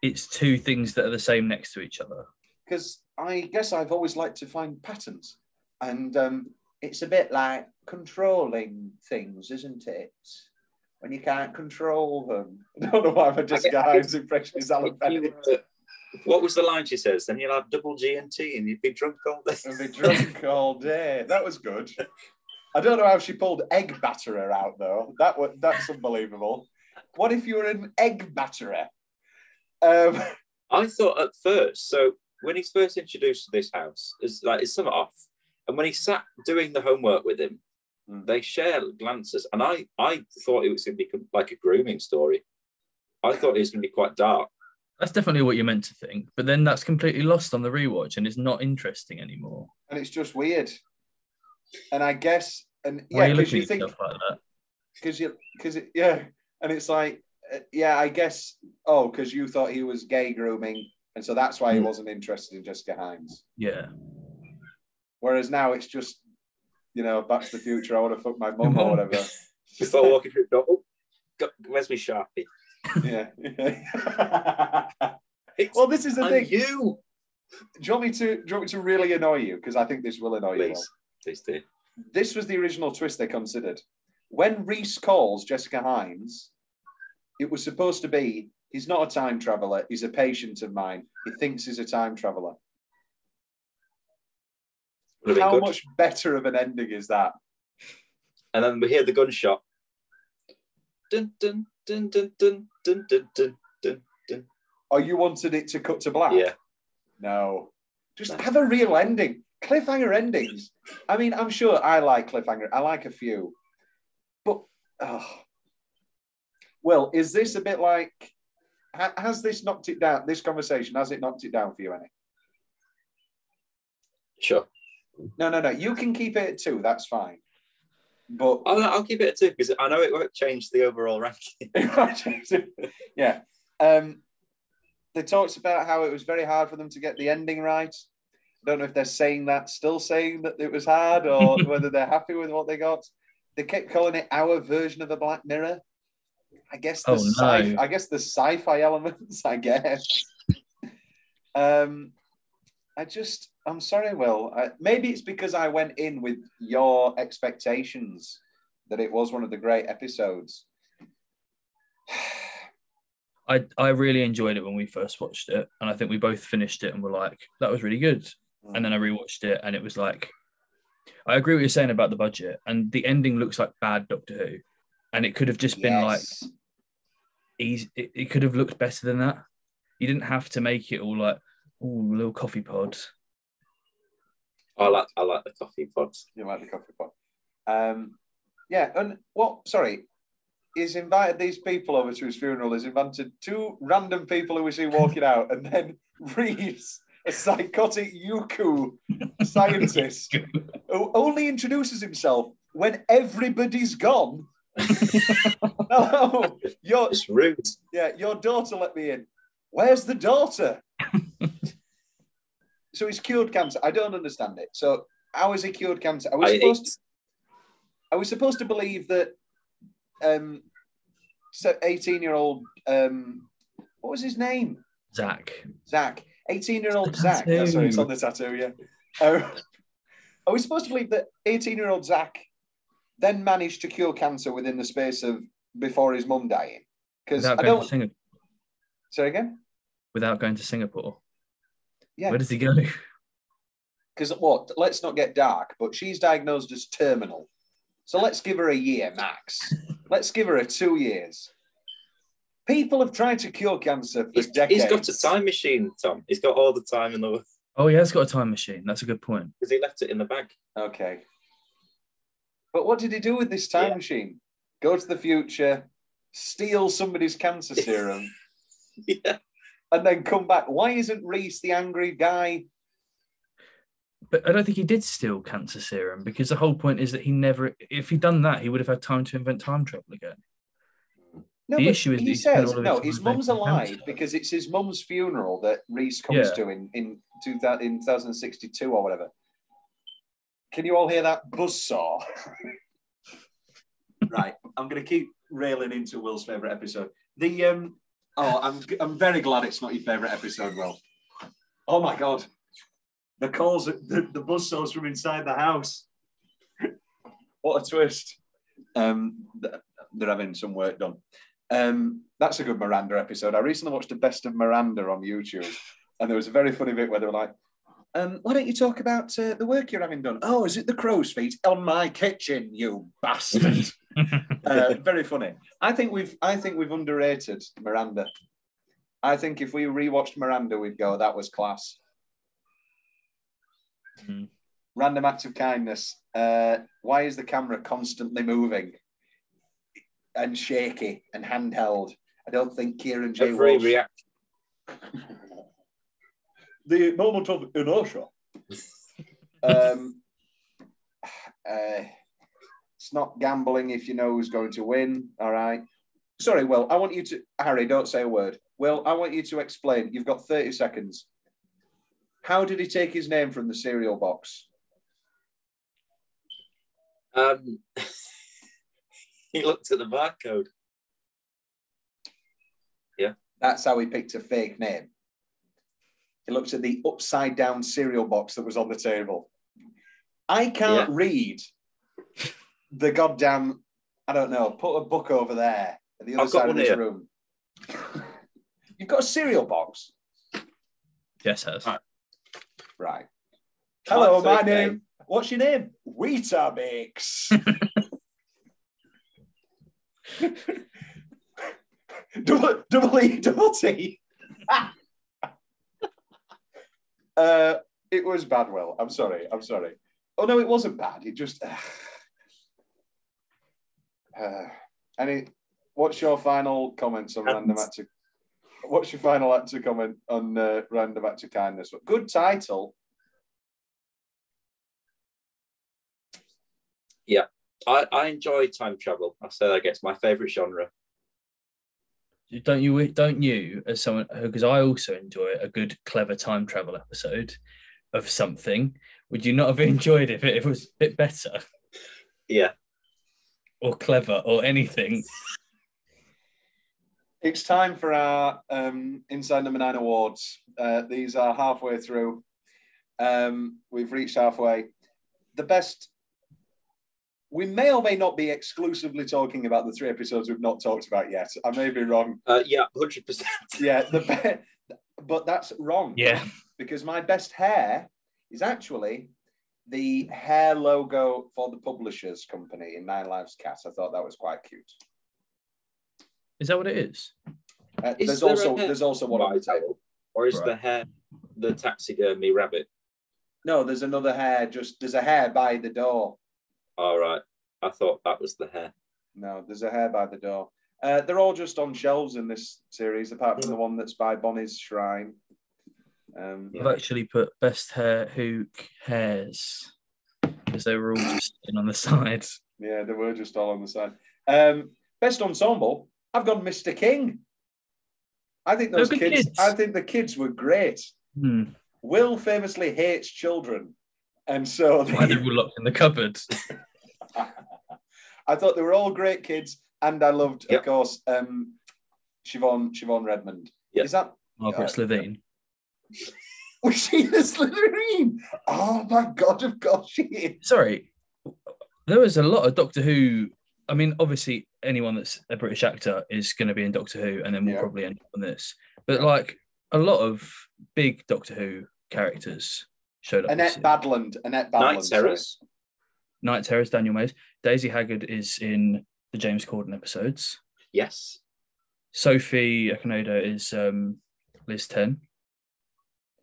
it's two things that are the same next to each other? Because I guess I've always liked to find patterns. And it's a bit like controlling things, isn't it? When you can't control them. I don't know why my Jessica Hyde's impression is Alan Bennett. What was the line she says? Then you'll have double G and T and you'd be drunk all day. And be drunk all day. That was good. I don't know how she pulled egg batterer out, though. That's unbelievable. What if you were an egg batterer? I thought at first, so when he's first introduced to this house, it's somewhat off. And when he sat doing the homework with him, they share glances. And I thought it was going to be like a grooming story. I thought it was going to be quite dark. That's definitely what you're meant to think. But then that's completely lost on the rewatch and it's not interesting anymore. And it's just weird. And I guess, and Why are you because looking you at think, stuff like that? and it's like, I guess, because you thought he was gay grooming, and so that's why he wasn't interested in Jessica Hynes. Yeah. Whereas now it's just, Back to the Future, I want to fuck my mum or whatever. Before walking through the door, where's my Sharpie? Yeah. Well, this is the thing. You. Do you want me to really annoy you? Because I think this will annoy you. Please do. This was the original twist they considered. When Reese calls Jessica Hynes, it was supposed to be, he's not a time traveller, he's a patient of mine. He thinks he's a time traveller. How much better of an ending is that? And then we hear the gunshot. Dun, dun, dun, dun, dun, dun, dun, dun, dun, dun. Oh, you wanted it to cut to black? Yeah. No. Just have a real ending. Cliffhanger endings. I mean, I'm sure I like cliffhanger. I like a few. But, Well, is this a bit like, has this knocked it down, this conversation, has it knocked it down for you, any? Sure. No. You can keep it at 2. That's fine. But I'll keep it at 2 because I know it won't change the overall ranking. Yeah. They talked about how it was very hard for them to get the ending right. I don't know if they're still saying that it was hard, or whether they're happy with what they got. They kept calling it our version of the Black Mirror. I guess the sci-fi elements, I guess. I'm sorry, Will. Maybe it's because I went in with your expectations that it was one of the great episodes. I really enjoyed it when we first watched it, and I think we both finished it and were like, that was really good. And then I rewatched it and it was like, I agree with what you're saying about the budget, and the ending looks like bad Doctor Who, and it could have just been like, it could have looked better than that. You didn't have to make it all like, ooh, little coffee pods. I like the coffee pods. You like the coffee pod. And he's invited these people over to his funeral. He's invited 2 random people who we see walking out, and then Reeves, a psychotic Yuku scientist, who only introduces himself when everybody's gone. Hello, it's rude. Yeah, your daughter let me in. Where's the daughter? So he's cured cancer. I don't understand it. So how is he cured cancer? Are we supposed to believe that 18-year-old what was his name? Zach. 18-year-old Zach. That's right, it's on the tattoo, yeah. Are we supposed to believe that 18-year-old Zach then managed to cure cancer within the space of before his mum dying? Because I don't. Say again? Without going to Singapore. Yeah. Where does he go? Because let's not get dark, but she's diagnosed as terminal. So let's give her a year max. Let's give her 2 years. People have tried to cure cancer for decades. He's got a time machine, Tom. He's got all the time in the world. Oh, he has got a time machine. That's a good point. Because he left it in the bag. Okay. But what did he do with this time machine? Go to the future, steal somebody's cancer serum, and then come back. Why isn't Reese the angry guy? But I don't think he did steal cancer serum because the whole point is that he never, if he'd done that, he would have had time to invent time travel again. No, the but issue is he that says, no, his mum's alive because it's his mum's funeral that Reese comes to in 2062 or whatever. Can you all hear that buzzsaw? Right, I'm going to keep railing into Will's favourite episode. I'm very glad it's not your favourite episode, Will. Oh my God. The calls, the buzzsaws from inside the house. What a twist. They're having some work done. That's a good Miranda episode. I recently watched the best of Miranda on YouTube, and there was a very funny bit where they were like, why don't you talk about the work you're having done? Oh, is it the crow's feet on my kitchen, you bastard? Very funny. I think we've underrated Miranda. I think if we rewatched Miranda, we'd go, that was class. Random acts of kindness. Why is the camera constantly moving and shaky and handheld? I don't think Kieran J. Walsh... react. The moment of inertia. It's not gambling if you know who's going to win. All right. Sorry, Will. I want you to... Harry, don't say a word. Will, I want you to explain. You've got 30 seconds. How did he take his name from the cereal box? He looked at the barcode. Yeah. That's how he picked a fake name. He looked at the upside down cereal box that was on the table. I can't read the goddamn, I don't know, put a book over there at the other side of this room. You've got a cereal box? Yes, it has. Right. Hello, my name. What's your name? Weetabix. double E, double T. It was bad, Will. I'm sorry. Oh, no, it wasn't bad. It just... What's your final comments on Random Act of... What's your final act to comment on Random Act of Kindness? Good title. Yeah, I enjoy time travel. I say that it's my favourite genre. Don't you, as someone, because I also enjoy a good, clever time travel episode of something. Would you not have enjoyed it if it was a bit better? Yeah. Or clever or anything? It's time for our Inside Number 9 awards. These are halfway through. We've reached halfway. The best... We may or may not be exclusively talking about the 3 episodes we've not talked about yet. I may be wrong. Yeah, 100%. Yeah, but that's wrong. Yeah. Because my best hair is actually the hair logo for the publishers company in Nine Lives Cat. I thought that was quite cute. Is that what it is? There's also one on the table. Or is the hair the taxidermy rabbit? No, there's another hair. There's a hair by the door. All right. I thought that was the hair. No, there's a hair by the door. They're all just on shelves in this series, apart from the one that's by Bonnie's Shrine. I've actually put best hair hook hairs because they were all just in on the side. Yeah, they were just all on the side. Best ensemble, I've gone Mr. King. I think those kids. I think the kids were great. Will famously hates children, and so why they were locked in the cupboard. I thought they were all great kids, and I loved, of course, Siobhan Redmond. Yep. Is that Margaret Slitheen? Was she the Slytherin? Oh my God, of course she is. Sorry, there was a lot of Doctor Who. I mean, obviously, anyone that's a British actor is going to be in Doctor Who, and then we'll probably end up on this. But like a lot of big Doctor Who characters showed up. Annette Badland. Night Terrors, Daniel Mays. Daisy Haggard is in the James Corden episodes. Yes. Sophie Akinoda is Liz 10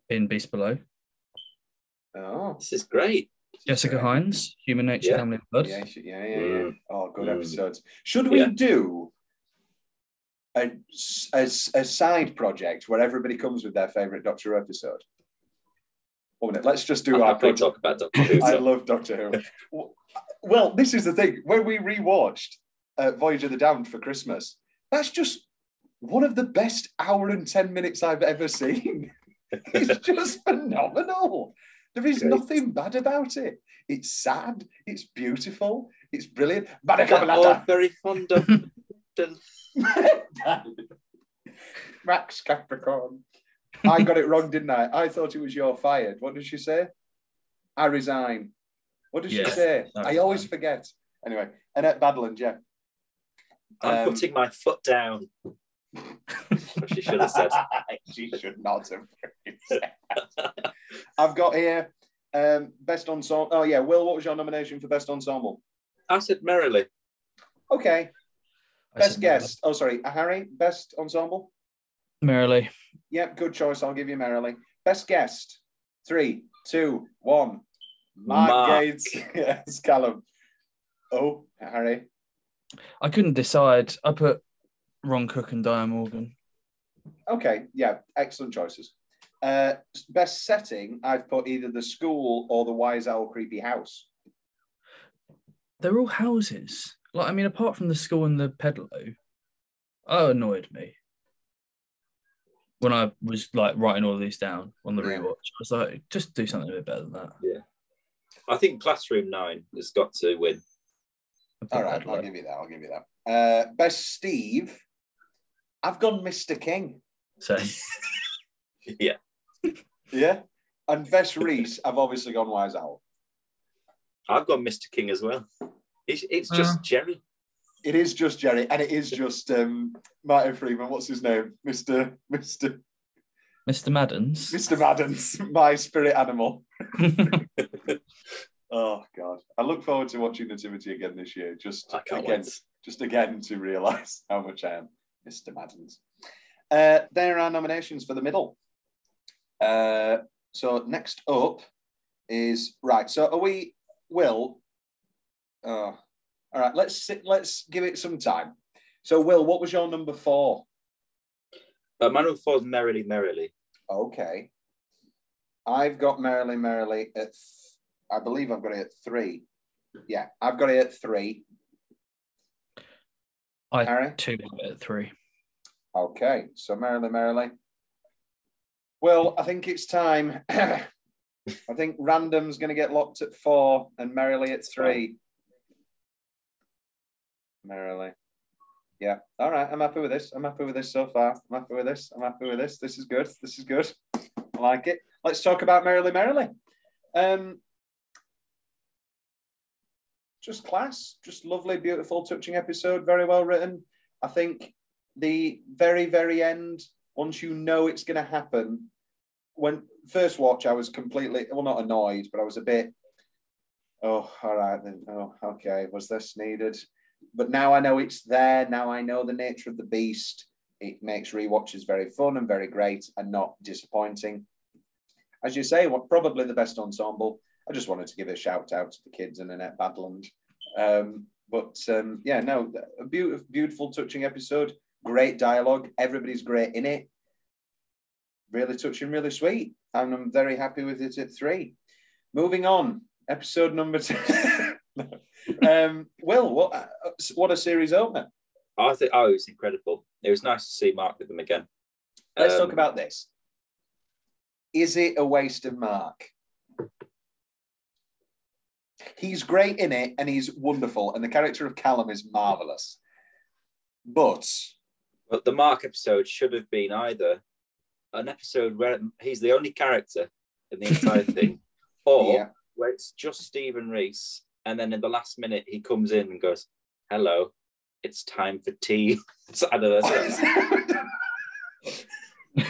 in Beast Below. Oh, This is great. Jessica Hines, Human Nature, Yeah. Family Blood. Yeah. Oh, good episodes. Should we do a side project where everybody comes with their favourite Doctor Who episode? 1 minute. Let's just do our project. Talk about Doctor Who. I love Doctor Who. Well, this is the thing. When we rewatched Voyage of the Damned for Christmas, that's just one of the best hour and 10 minutes I've ever seen. It's just phenomenal. There is nothing bad about it. It's sad. It's beautiful. It's brilliant. I'm very fond of Max Capricorn. I got it wrong, didn't I? I thought it was you're fired. What did she say? I resign. What did she say? I always forget. Anyway, Annette Badland, yeah. I'm putting my foot down. What she should have said. She should not have said. I've got here best ensemble. Oh, yeah. Will, what was your nomination for best ensemble? I said Merrily. Okay. Best guest. Oh, sorry. Harry, best ensemble? Merrily. Yep, good choice. I'll give you Merrily. Best guest. 3, 2, 1. Mark Gates. Yes, Callum. Oh, Harry. I couldn't decide. I put Ron Cook and Diane Morgan. Okay, yeah, excellent choices. Best setting, I've put either the school or the Wise Owl Creepy House. They're all houses. Like, I mean, apart from the school and the pedalo, annoyed me when I was like writing all of these down on the rewatch. I was like, just do something a bit better than that. Yeah, I think Classroom 9 has got to win. All right, I'll give you that. Best Steve, I've gone Mr. King. Same. Yeah. Yeah. And best Reese, I've obviously gone Wise Owl. I've ggot Mr. King as well. It's just Jerry. It is just Jerry, and it is just Martin Freeman. What's his name? Mr. Maddens. Mr. Maddens, my spirit animal. Oh God! I look forward to watching Nativity again this year. Just again to realise how much I am Mr. Maddens. There are nominations for the middle. So next up is right. So are we? Will. All right. Let's give it some time. So Will, what was your number 4? My number 4 is Merrily, Merrily. Okay. I've got Merrily, Merrily at. I believe I've got it at 3. Yeah, I've got it at 3. I too have it at 3. Okay, so Merrily, Merrily. Well, I think it's time. I think Random's going to get locked at 4 and Merrily at 3. Merrily. Yeah. All right. I'm happy with this. I'm happy with this so far. I'm happy with this. This is good. I like it. Let's talk about Merrily, Merrily. Just class. Just lovely, beautiful, touching episode. Very well written. I think the very, very end, once you know it's going to happen, when first watch, I was completely, well, not annoyed, but I was a bit, all right, then, okay, was this needed? But now I know it's there. Now I know the nature of the beast. It makes rewatches very fun and very great and not disappointing. As you say, probably the best ensemble. I just wanted to give a shout out to the kids and Annette Badland. A beautiful, touching episode. Great dialogue. Everybody's great in it. Really touching, really sweet. And I'm very happy with it at 3. Moving on, episode number 2. Will, what a series opener. I think, it was incredible. It was nice to see Mark with them again. Let's talk about this. Is it a waste of Mark? He's great in it and he's wonderful. And the character of Callum is marvellous. But the Mark episode should have been either an episode where he's the only character in the entire thing, or where it's just Stephen Reese, and then in the last minute he comes in and goes, "Hello, it's time for tea." So, I don't know.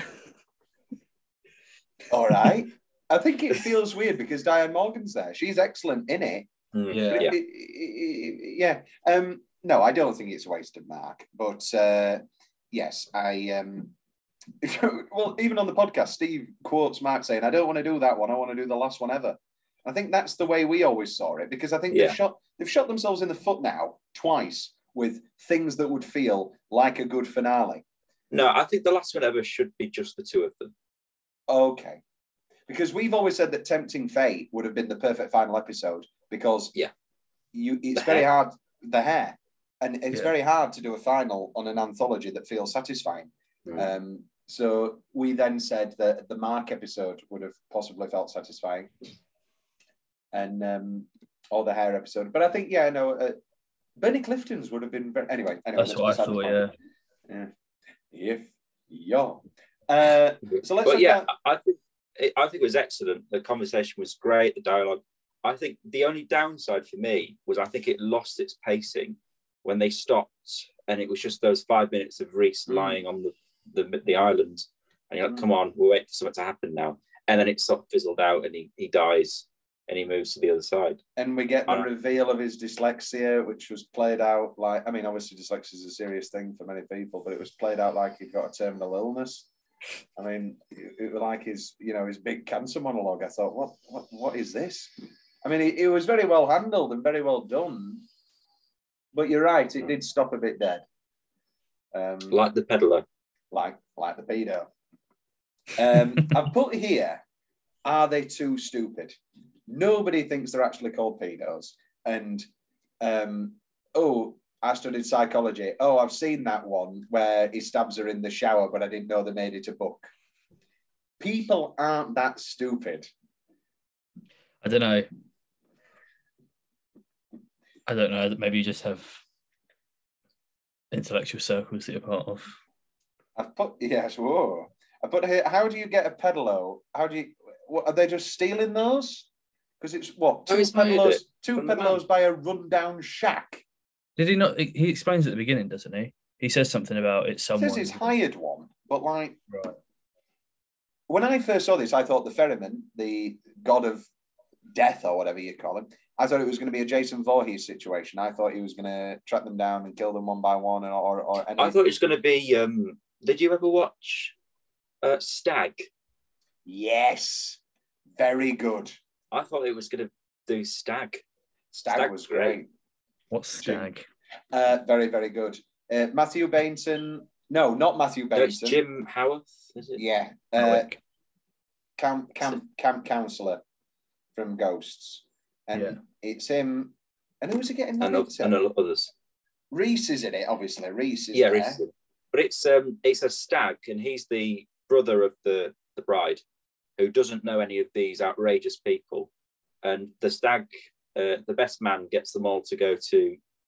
All right. I think it feels weird because Diane Morgan's there. She's excellent in it. Yeah. No, I don't think it's a waste of Mark, but yes, I well, even on the podcast, Steve quotes Mark saying, "I don't want to do that one. I want to do the last one ever." I think that's the way we always saw it, because I think they've shot themselves in the foot now twice with things that would feel like a good finale. No, I think the last one ever should be just the two of them. Okay. Because we've always said that Tempting Fate would have been the perfect final episode, because it's very hard, the hair, and it's very hard to do a final on an anthology that feels satisfying. So we then said that the Mark episode would have possibly felt satisfying, and or the hair episode. But I think, Bernie Clifton's would have been very... Anyway, that's what I thought, If you're... so let's... But yeah, I think it was excellent. The conversation was great, the dialogue. I think the only downside for me was I think it lost its pacing when they stopped, and it was just those 5 minutes of Reese lying on the island. And you're like, come on, we're waiting for something to happen now. And then it sort of fizzled out, and he dies, and he moves to the other side. And we get the reveal of his dyslexia, which was played out like... I mean, obviously dyslexia is a serious thing for many people, but it was played out like he'd got a terminal illness. I mean, it was like his big cancer monologue. I thought, what is this? I mean, it was very well handled and very well done. But you're right, it did stop a bit dead. Like the peddler. Like the pedo. I've put here, are they too stupid? Nobody thinks they're actually called pedos. And, I studied psychology. Oh, I've seen that one where he stabs her in the shower, but I didn't know they made it a book. People aren't that stupid. I don't know. Maybe you just have intellectual circles that you're part of. I put here, how do you get a pedalo? Are they just stealing those? Because it's what? Two pedalos by a rundown shack. Did he not? He explains at the beginning, doesn't he? He says something about it. Someone says he's hired one, but right. When I first saw this, I thought the ferryman, the god of death or whatever you call him, I thought it was going to be a Jason Voorhees situation. I thought he was going to track them down and kill them one by one, I thought it was going to be. Did you ever watch Stag? Yes, very good. I thought it was going to do Stag. Stag was great. What's Stag? Very, very good. Matthew Bainton. No, not Matthew Bainton. It's Jim Howarth, is it? Yeah. Camp counselor from Ghosts. And it's him. And who was he getting married to? And others. Reese is in it, obviously. Reese is there. Reese. But it's a stag, and he's the brother of the bride, who doesn't know any of these outrageous people. And the stag... the best man gets them all to go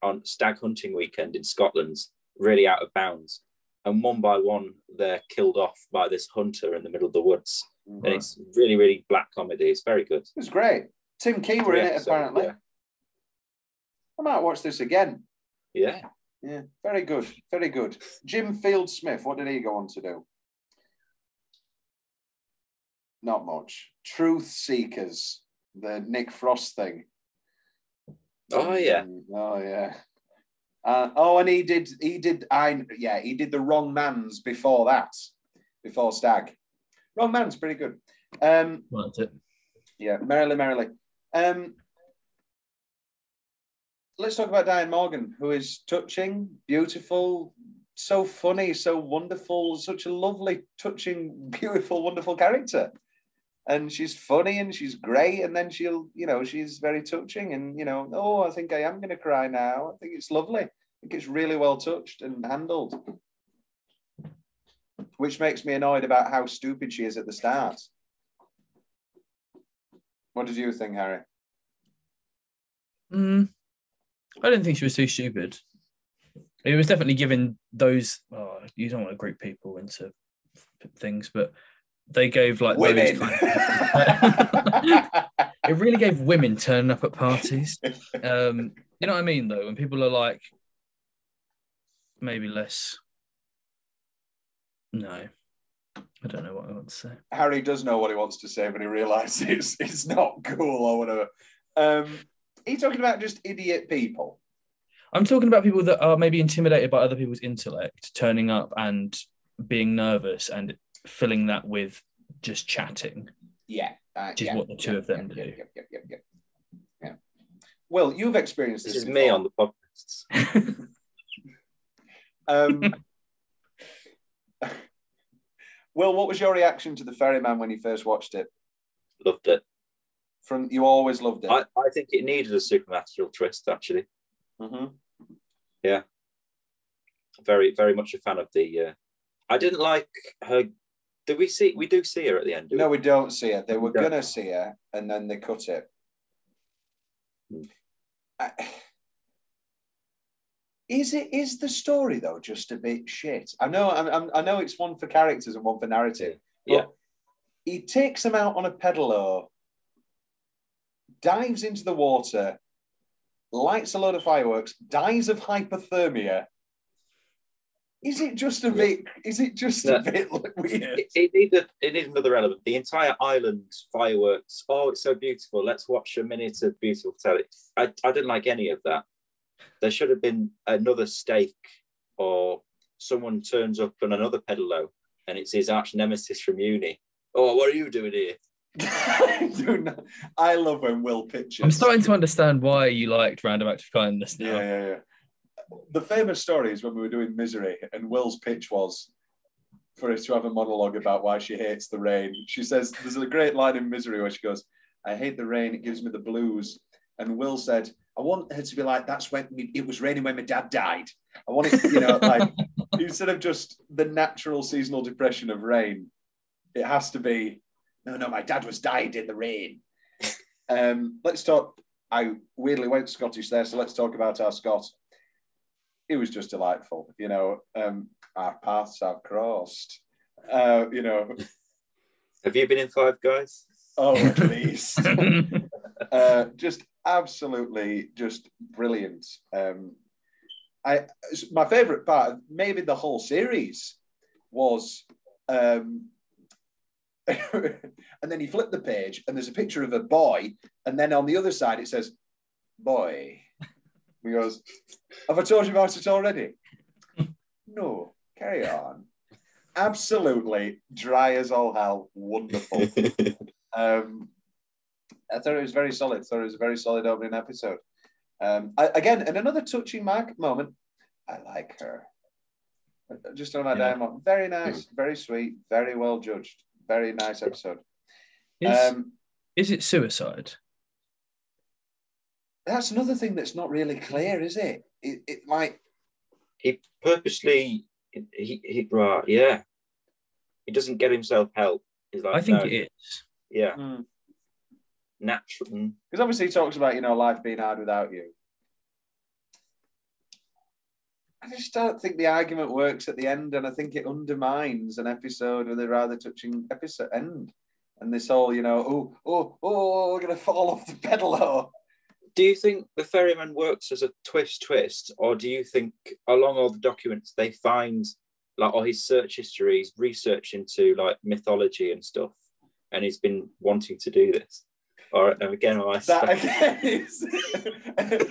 on stag hunting weekend in Scotland, really out of bounds. And one by one, they're killed off by this hunter in the middle of the woods. Mm-hmm. And it's really, really black comedy. It's very good. It was great. Tim Key were in it, apparently. Yeah. I might watch this again. Yeah. Yeah, very good. Very good. Jim Field Smith, what did he go on to do? Not much. Truth Seekers, the Nick Frost thing. Oh yeah. And he did the Wrong Man's before that, before Stag. Wrong Man's pretty good. That's it. Yeah, Merrily. Let's talk about Diane Morgan, who is touching, beautiful, so funny, so wonderful, such a lovely, touching, beautiful, wonderful character. And she's funny and she's great. And then she's very touching. And, I think I am going to cry now. I think it's lovely. I think it's really well touched and handled. Which makes me annoyed about how stupid she is at the start. What did you think, Harry? I didn't think she was too stupid. It was definitely giving those... you don't want to group people into things, but... They gave like women. It really gave women turning up at parties. You know what I mean, though, when people are like maybe less. No, I don't know what I want to say. Harry does know what he wants to say, but he realises it's not cool or whatever. Are you talking about just idiot people? I'm talking about people that are maybe intimidated by other people's intellect, turning up and being nervous and filling that with just chatting. Yeah. Which is what the two of them do. Yeah. Well, you've experienced this. This is before. Me on the podcasts. Will, what was your reaction to The Ferryman when you first watched it? Loved it. You always loved it. I think it needed a supernatural twist, actually. Mm-hmm. Yeah. Very, very much a fan of the. I didn't like her. We do see her at the end? No, we don't see her. They were gonna see her, and then they cut it. Is the story though just a bit shit? I know it's one for characters and one for narrative. Yeah. He takes them out on a pedalo, dives into the water, lights a load of fireworks, dies of hypothermia. Is it just a bit? Is it just a bit weird? It needs another element. The entire island fireworks. Oh, it's so beautiful. Let's watch a minute of beautiful telly. I didn't like any of that. There should have been another stake, or someone turns up on another pedalo, and it's his arch nemesis from uni. Oh, what are you doing here? I love when Will pitches. I'm starting to understand why you liked Random Act of Kindness now. Yeah. The famous story is when we were doing Misery, and Will's pitch was for her to have a monologue about why she hates the rain. She says, there's a great line in Misery where she goes, I hate the rain, it gives me the blues. And Will said, I want her to be like, that's when it was raining when my dad died. I want it, like, instead of just the natural seasonal depression of rain, it has to be, no, my dad died in the rain. Let's talk, I weirdly went Scottish there, so let's talk about our Scot. It was just delightful, our paths have crossed, Have you been in Five Guys? Oh, at least. Just absolutely just brilliant. My favourite part, maybe the whole series, was and then you flip the page and there's a picture of a boy, and then on the other side it says, boy. He goes, have I told you about it already? No, carry on. Absolutely dry as all hell. Wonderful. I thought it was very solid. Thought it was a very solid opening episode. Again, in another touching moment, I like her. Just on my dime. Very nice, very sweet, very well judged. Very nice episode. Is it suicide? That's another thing that's not really clear, is it? It like he purposely he doesn't get himself help. He's like, I think it is. Yeah. Natural. Because obviously he talks about, life being hard without you. I just don't think the argument works at the end, and I think it undermines an episode with a rather touching episode end. And this whole, we're going to fall off the pedalo. Do you think the ferryman works as a twist, or do you think along all the documents they find, like, all his search histories, research into like mythology and stuff, and he's been wanting to do this? Or again, that again is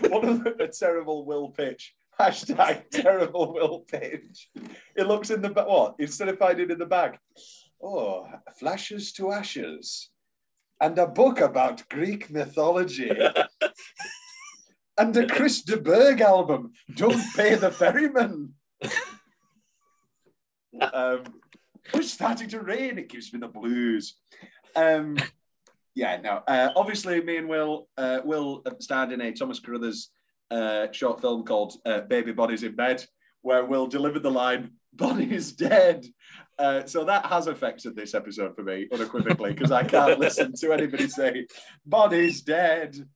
one of a terrible Will pitch. # terrible Will pitch. It looks in the what? Instead of finding in the bag. Oh, flashes to ashes. And a book about Greek mythology. And a Chris de Burgh album. Don't pay the ferryman. It's starting to rain. It gives me the blues. Obviously, me and Will starred in a Thomas Carruthers short film called Baby Bodies in Bed, where Will delivered the line, "Body's dead." So that has affected this episode for me unequivocally, because I can't listen to anybody say "Body's dead."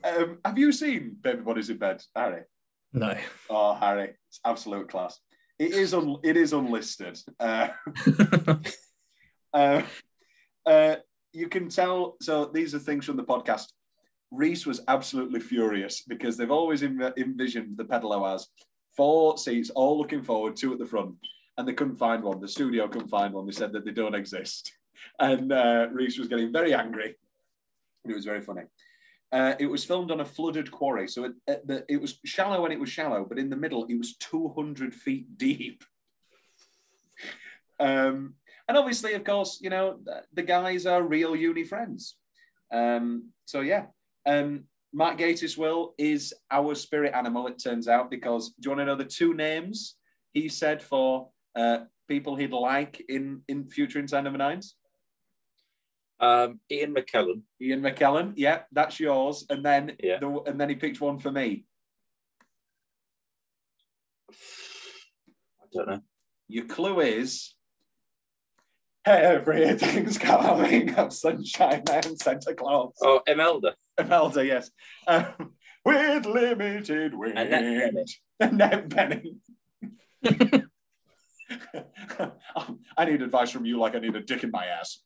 Have you seen Baby Bodies in Bed, Harry? No. Oh, Harry, it's absolute class. It is unlisted. You can tell. So these are things from the podcast. Reese was absolutely furious because they've always envisioned the pedalo as 4 seats, all looking forward, 2 at the front, and they couldn't find one. The studio couldn't find one. They said that they don't exist. And Reese was getting very angry. It was very funny. It was filmed on a flooded quarry. So it was shallow when it was shallow, but in the middle, it was 200 feet deep. And obviously, of course, you know, the guys are real uni friends. So yeah, Matt Gatiss Will is our spirit animal, it turns out, because do you want to know the two names he said for people he'd like in future Inside Number Nines? Ian McKellen. Ian McKellen, yeah, that's yours. And then Yeah. and then he picked one for me. I don't know. Your clue is everything's coming of sunshine and Santa Claus. Oh, Imelda. Imelda, yes. With limited wings. Annette Bening. I need advice from you like I need a dick in my ass.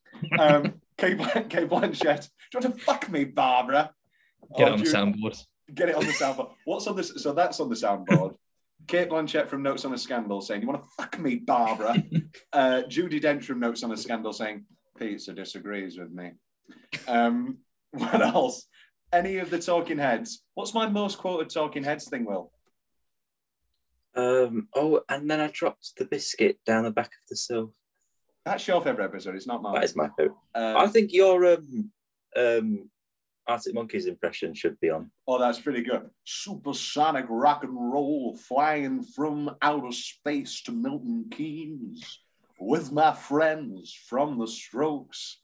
Kate Blanchett. Do you want to fuck me, Barbara? Get it on the soundboard. Get it on the soundboard. What's on this? So that's on the soundboard. Kate Blanchett from Notes on a Scandal saying, "You want to fuck me, Barbara?" Judi Dench from Notes on a Scandal saying, "Pizza disagrees with me." What else? Any of the Talking Heads? What's my most quoted Talking Heads thing, Will? Oh, and then I dropped the biscuit down the back of the sill. That's your favourite episode. It's not mine. That is my favourite. I think your Arctic Monkeys impression should be on. Oh, that's pretty good. Supersonic rock and roll flying from outer space to Milton Keynes with my friends from the Strokes.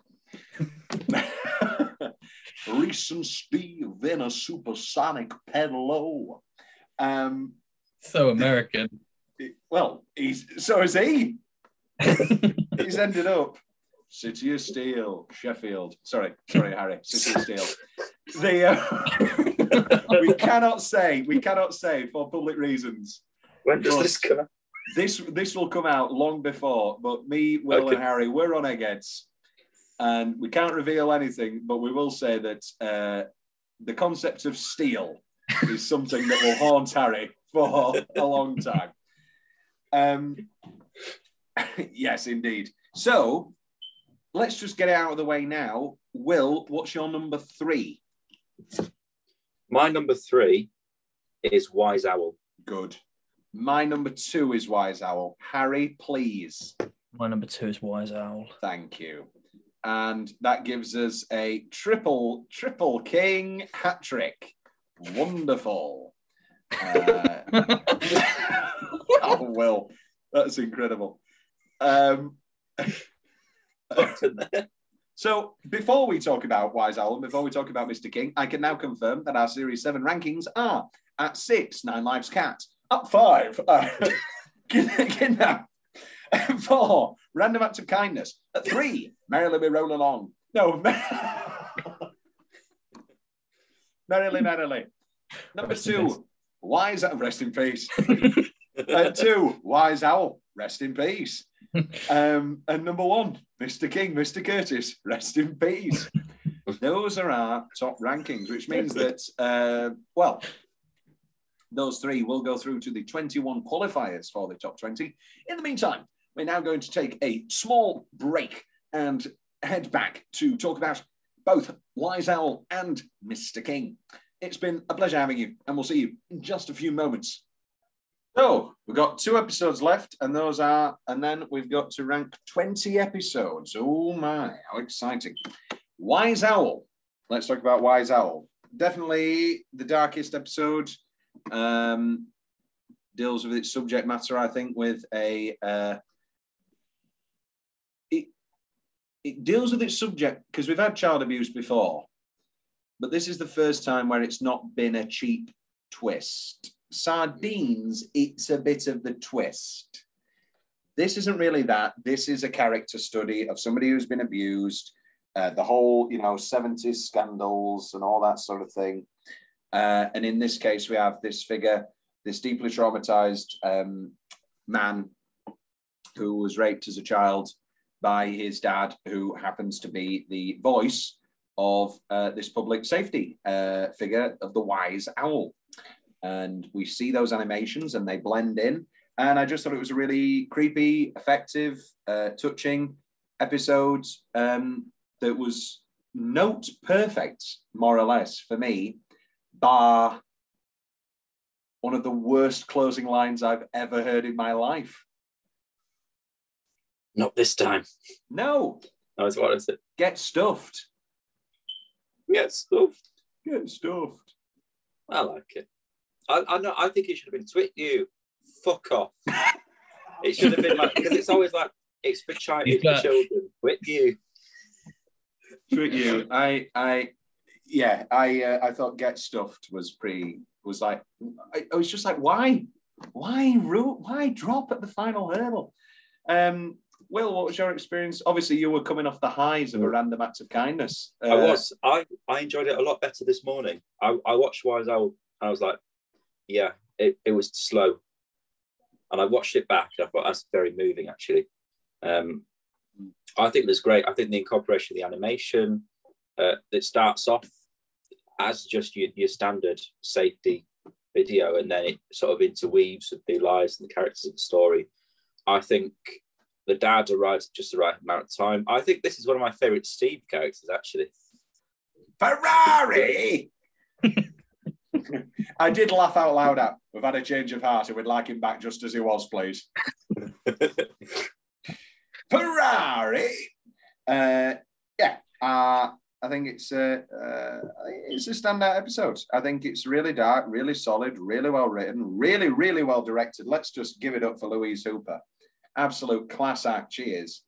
Reese and Steve in a supersonic pedalo. So American. Well, so is he. He's ended up City of Steel, Sheffield. Sorry, Harry. City of Steel. We cannot say for public reasons. When does this come out? This will come out long before, but me, Will, and Harry, we're on eggheads. And we can't reveal anything, but we will say that the concept of steel is something that will haunt Harry for a long time. Yes, indeed. So let's just get it out of the way now. Will, what's your number 3? My number 3 is Wise Owl. Good. My number 2 is Wise Owl. Harry, please. My number 2 is Wise Owl. Thank you. And that gives us a triple king hat trick. Wonderful. Oh, Will, that's incredible. So before we talk about Wise Owl, before we talk about Mr. King, I can now confirm that our Series 7 rankings are at 6, 9 Lives Cat, up 5, Kidnap, 4, Random Acts of Kindness, at 3, Merrily We Roll Along. No, Merrily. Number 2, Wise Owl, rest in peace. 2, Wise Owl, rest in peace. And number 1, Mr. King, Mr. Curtis, rest in peace. Those are our top rankings, which means that, those 3 will go through to the 21 qualifiers for the top 20. In the meantime, we're now going to take a small break and head back to talk about both Wise Owl and Mr. King. It's been a pleasure having you, and we'll see you in just a few moments. So we've got 2 episodes left, and then we've got to rank 20 episodes. Oh my, how exciting. Wise Owl. Let's talk about Wise Owl. Definitely the darkest episode. Deals with its subject matter, I think, with a... It deals with its subject, because we've had child abuse before, but this is the first time where it's not been a cheap twist. Sardines, it's a bit of the twist. This isn't really that. This is a character study of somebody who's been abused, the whole, 70s scandals and all that sort of thing. And in this case, we have this figure, this deeply traumatized man who was raped as a child by his dad, who happens to be the voice of this public safety figure of the Wise Owl. And we see those animations and they blend in. And I just thought it was a really creepy, effective, touching episode that was note perfect, more or less, for me, bar one of the worst closing lines I've ever heard in my life. Not this time. No. What is it? Get stuffed. Get stuffed. Get stuffed. I like it. I know. I think it should have been twit you. Fuck off. It should have been like, because it's always like, it's for children. Twit you. Twit you. I thought get stuffed was like, I was just like, why drop at the final hurdle? Will, what was your experience? Obviously, you were coming off the highs of a random act of kindness. I enjoyed it a lot better this morning. I watched Wise Owl and I was like, yeah, it was slow. And I watched it back and I thought that's very moving, actually. I think that's great. I think the incorporation of the animation that starts off as just your standard safety video, and then it sort of interweaves with the lives and the characters of the story. I think the dad arrives at just the right amount of time. I think this is one of my favourite Steve characters, actually. Ferrari! I did laugh out loud at, we've had a change of heart and we'd like him back just as he was, please. Ferrari! I think it's a standout episode. I think it's really dark, really solid, really well written, really, really well directed. Let's just give it up for Louise Hooper. Absolute class act she is.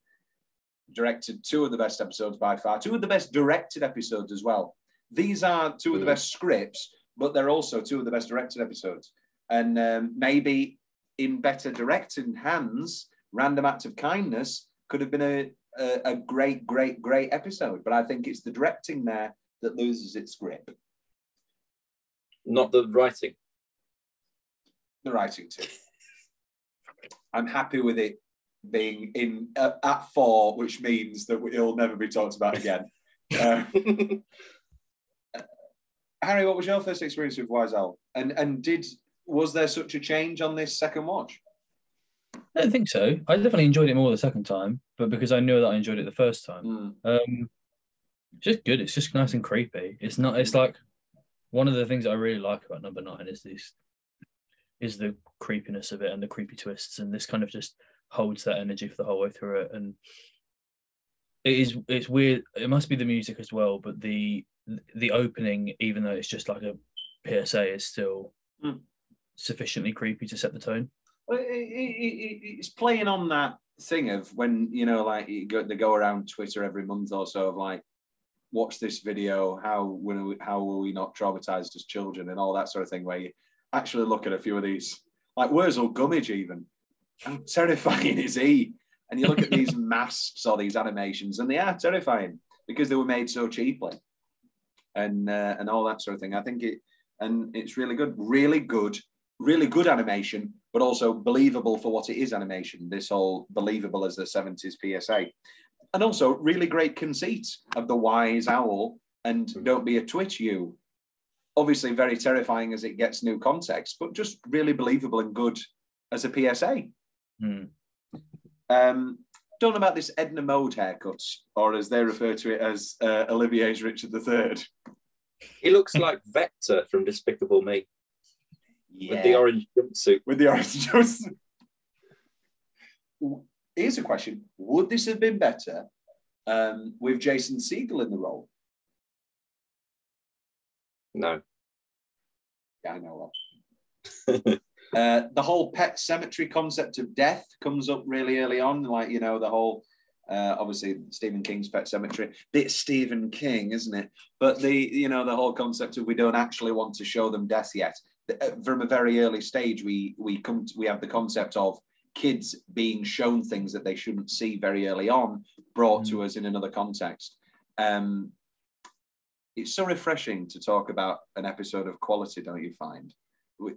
Directed two of the best episodes by far, two of the best directed episodes as well. These are two of the best scripts, but they're also two of the best directed episodes. And maybe in better directing hands, Random Act of Kindness could have been a great, great, great episode. But I think it's the directing there that loses its grip. Not the writing. The writing too. I'm happy with it being in at 4, which means that it'll never be talked about again. Harry, what was your first experience with Wise Owl? And was there such a change on this second watch? I don't think so. I definitely enjoyed it more the second time, but because I knew that I enjoyed it the first time. It's just good. It's just nice and creepy. It's like one of the things that I really like about number 9 is the creepiness of it and the creepy twists, and this kind of just holds that energy for the whole way through it. And it's weird. It must be the music as well, but the opening, even though it's just like a PSA, is still sufficiently creepy to set the tone. Well, it's playing on that thing of when, like they go around Twitter every month or so of like, watch this video, how were we not traumatized as children and all that sort of thing, where you actually look at a few of these, like Wurzel Gummidge even, how terrifying is he? And you look at these masks or these animations and they are terrifying because they were made so cheaply and all that sort of thing. I think it's really good animation, but also believable for what it is animation. This whole believable as the 70s PSA. And also really great conceit of the wise owl and don't be a twit you. Obviously very terrifying as it gets new context, but just really believable and good as a PSA. Don't know about this Edna Mode haircut, or as they refer to it as Olivier's Richard III. He looks like Vector from Despicable Me. Yeah. With the orange jumpsuit. Here's a question. Would this have been better with Jason Segel in the role? No. Yeah, I know that. The whole Pet Cemetery concept of death comes up really early on. Like, the whole, obviously, Stephen King's Pet Cemetery. Bit Stephen King, isn't it? But the whole concept of we don't actually want to show them death yet. From a very early stage, we have the concept of kids being shown things that they shouldn't see very early on, brought to us in another context. It's so refreshing to talk about an episode of quality, don't you find?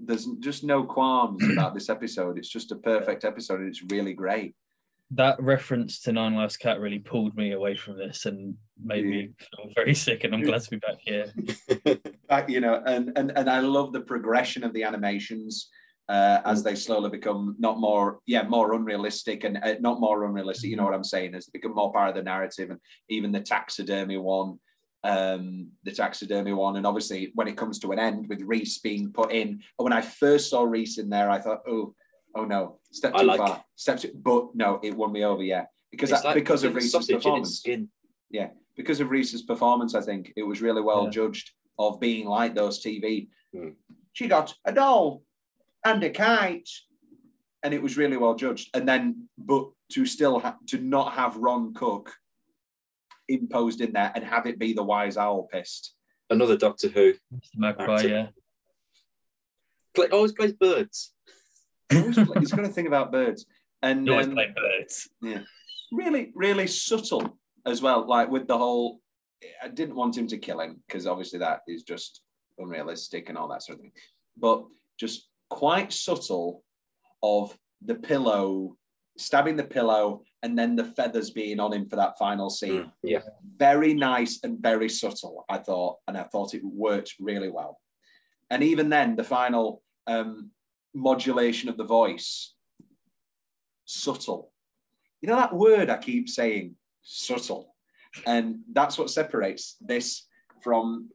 There's just no qualms about this episode. It's just a perfect episode and it's really great. That reference to Nine Lives Cat really pulled me away from this and made me feel very sick, and I'm glad to be back here. And I love the progression of the animations as they slowly become more unrealistic and not more unrealistic, you know what I'm saying, as they become more part of the narrative, and even the taxidermy one, and obviously when it comes to an end with Reese being put in. When I first saw Reese in there, I thought, oh no, step too far. But no, it won me over, yeah. because It's like because of putting Reese's sausage in its performance. skin. Yeah, because of Reese's performance, I think it was really well Yeah. judged of being like those TV. Mm. She got a doll and a kite, and it was really well judged. And then, but to still to not have Ron Cook imposed in there and have it be the wise owl pissed. Another Doctor Who. Mr. Magpie, actor. yeah. Always plays birds. He's got to think about birds. And You always play birds. yeah, really, really subtle as well. Like with the whole, I didn't want him to kill him because obviously that is just unrealistic and all that sort of thing. But just quite subtle of the pillow, stabbing the pillow, and then the feathers being on him for that final scene. Yeah. Very nice and very subtle, I thought, and I thought it worked really well. And even then, the final modulation of the voice, subtle. You know that word I keep saying, subtle, and that's what separates this from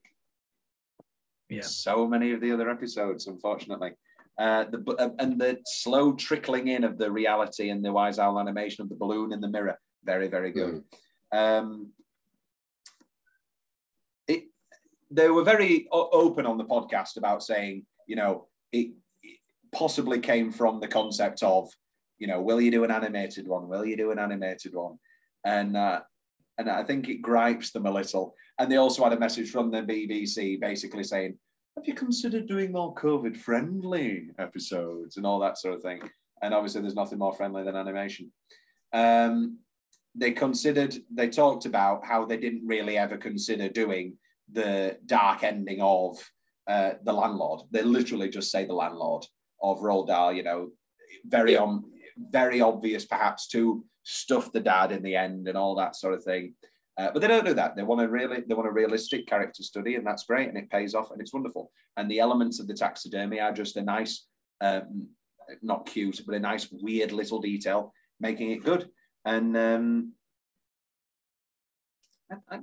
so many of the other episodes, unfortunately. And the slow trickling in of the reality and the wise owl animation of the balloon in the mirror, very, very good. They were very open on the podcast about saying, you know, it possibly came from the concept of, you know, will you do an animated one? Will you do an animated one? And I think it gripes them a little. And they also had a message from the BBC basically saying, have you considered doing more COVID-friendly episodes and all that sort of thing? And obviously there's nothing more friendly than animation. They talked about how they didn't really ever consider doing the dark ending of the landlord. They literally just say the landlord of Roald Dahl, you know, very obvious perhaps to stuff the dad in the end and all that sort of thing. But they don't do that. They want a realistic character study, and that's great, and it pays off, and it's wonderful. And the elements of the taxidermy are just a nice, not cute, but a nice weird little detail, making it good. And I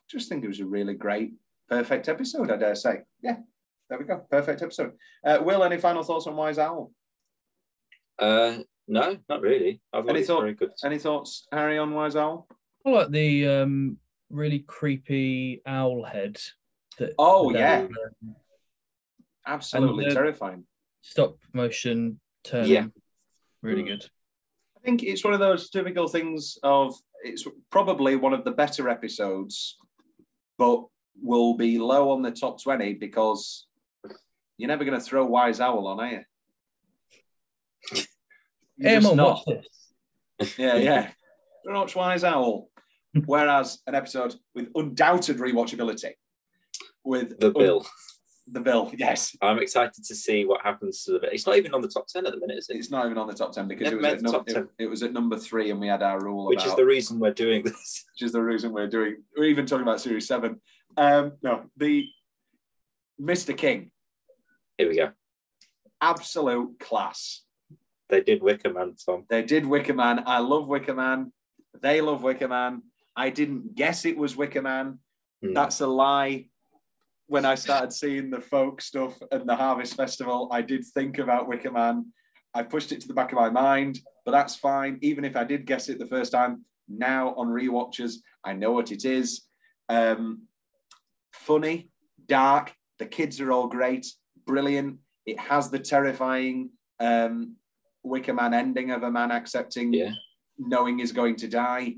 just think it was a really great, perfect episode, I dare say. Yeah, there we go. Perfect episode. Will, any final thoughts on Wise Owl? No, not really. Any thoughts, Harry, on Wise Owl? I like the really creepy owl head. Absolutely terrifying. Stop motion turning. Yeah. Really good. I think it's one of those typical things of, it's probably one of the better episodes, but will be low on the top 20 because you're never going to throw Wise Owl on, are you? Hey, Mum, watch this. Yeah. Don't watch Wise Owl. Whereas an episode with undoubted rewatchability, with The Bill, yes. I'm excited to see what happens to the Bill. It's not even on the top 10 at the minute, is it? It's not even on the top 10 because it was at number 3, and we had our rule. Which is the reason we're doing this. We're even talking about Series 7. The Mr. King. Here we go. Absolute class. They did Wicker Man, Tom. They did Wicker Man. I love Wicker Man. They love Wicker Man. I didn't guess it was Wicker Man. That's a lie. When I started seeing the folk stuff and the Harvest Festival, I did think about Wicker Man. I pushed it to the back of my mind, but that's fine. Even if I did guess it the first time, now on rewatches, I know what it is. Funny, dark, the kids are all great, brilliant. It has the terrifying Wicker Man ending of a man accepting knowing he's going to die.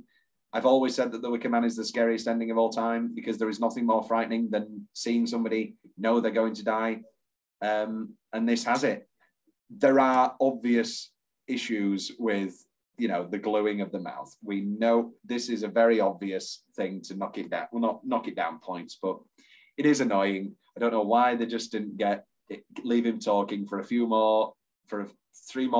I've always said that the Wicker Man is the scariest ending of all time because there is nothing more frightening than seeing somebody know they're going to die. And this has it. There are obvious issues with, the gluing of the mouth. We know this is a very obvious thing to knock it down. Well, not knock it down points, but it is annoying. I don't know why they just didn't leave him talking for 3 more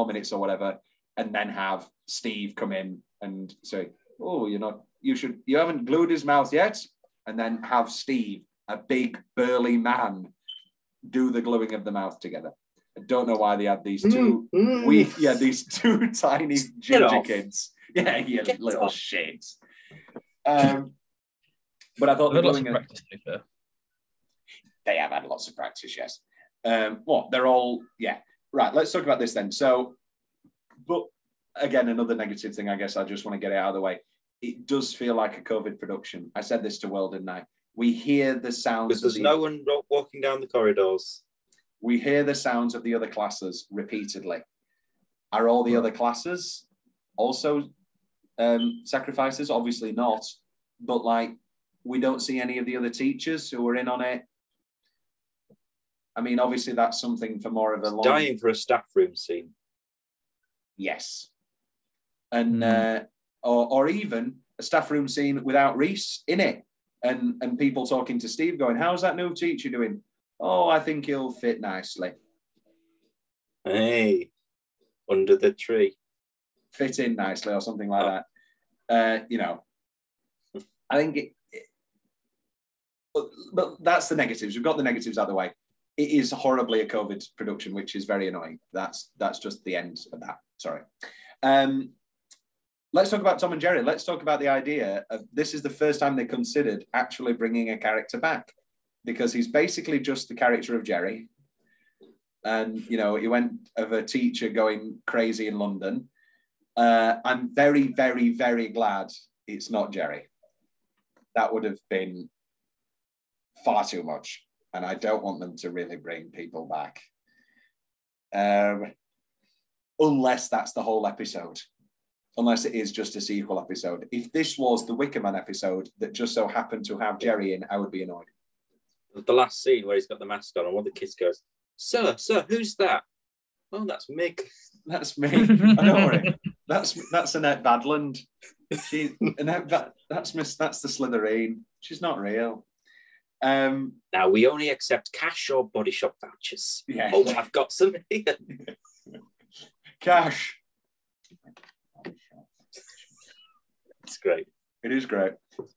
minutes or whatever, and then have Steve come in and say, oh, you haven't glued his mouth yet, and then have Steve, a big burly man, do the gluing of the mouth together. I don't know why they had these two these two tiny ginger kids. Yeah, you little shit. But I thought the gluing they have had lots of practice, yes. They're all, right, let's talk about this then. So, but again, another negative thing, I guess I just want to get it out of the way. It does feel like a COVID production. I said this to Will, didn't I? We hear the sounds. Because there's no one walking down the corridors. We hear the sounds of the other classes repeatedly. Are all the other classes also sacrifices? Obviously not. But like, we don't see any of the other teachers who are in on it. I mean, obviously that's something for more of a long... Dying for a staff room scene. Yes. And or even a staff room scene without Reese in it, and people talking to Steve going, how's that new teacher doing? Oh, I think he'll fit nicely. Hey, under the tree. Fit in nicely or something like that. You know, I think but that's the negatives. We've got the negatives out of the way. It is horribly a COVID production, which is very annoying. That's just the end of that. Sorry. Let's talk about Tom and Jerry. Let's talk about the idea of this is the first time they considered actually bringing a character back, because he's basically just the character of Jerry. And, you know, he went of a teacher going crazy in London. I'm very, very, very glad it's not Jerry. That would have been far too much. And I don't want them to really bring people back. Unless that's the whole episode. Unless it is just a sequel episode. If this was the Wicker Man episode that just so happened to have Jerry in, I would be annoyed. The last scene where he's got the mask on and one of the kids goes, Sir, who's that? Oh, that's Mick. That's me. I don't worry. That's Annette Badland. That's the Slytherin. She's not real. Now we only accept cash or body shop vouchers. Yeah. Oh, I've got some here. Cash. It's great. It is great.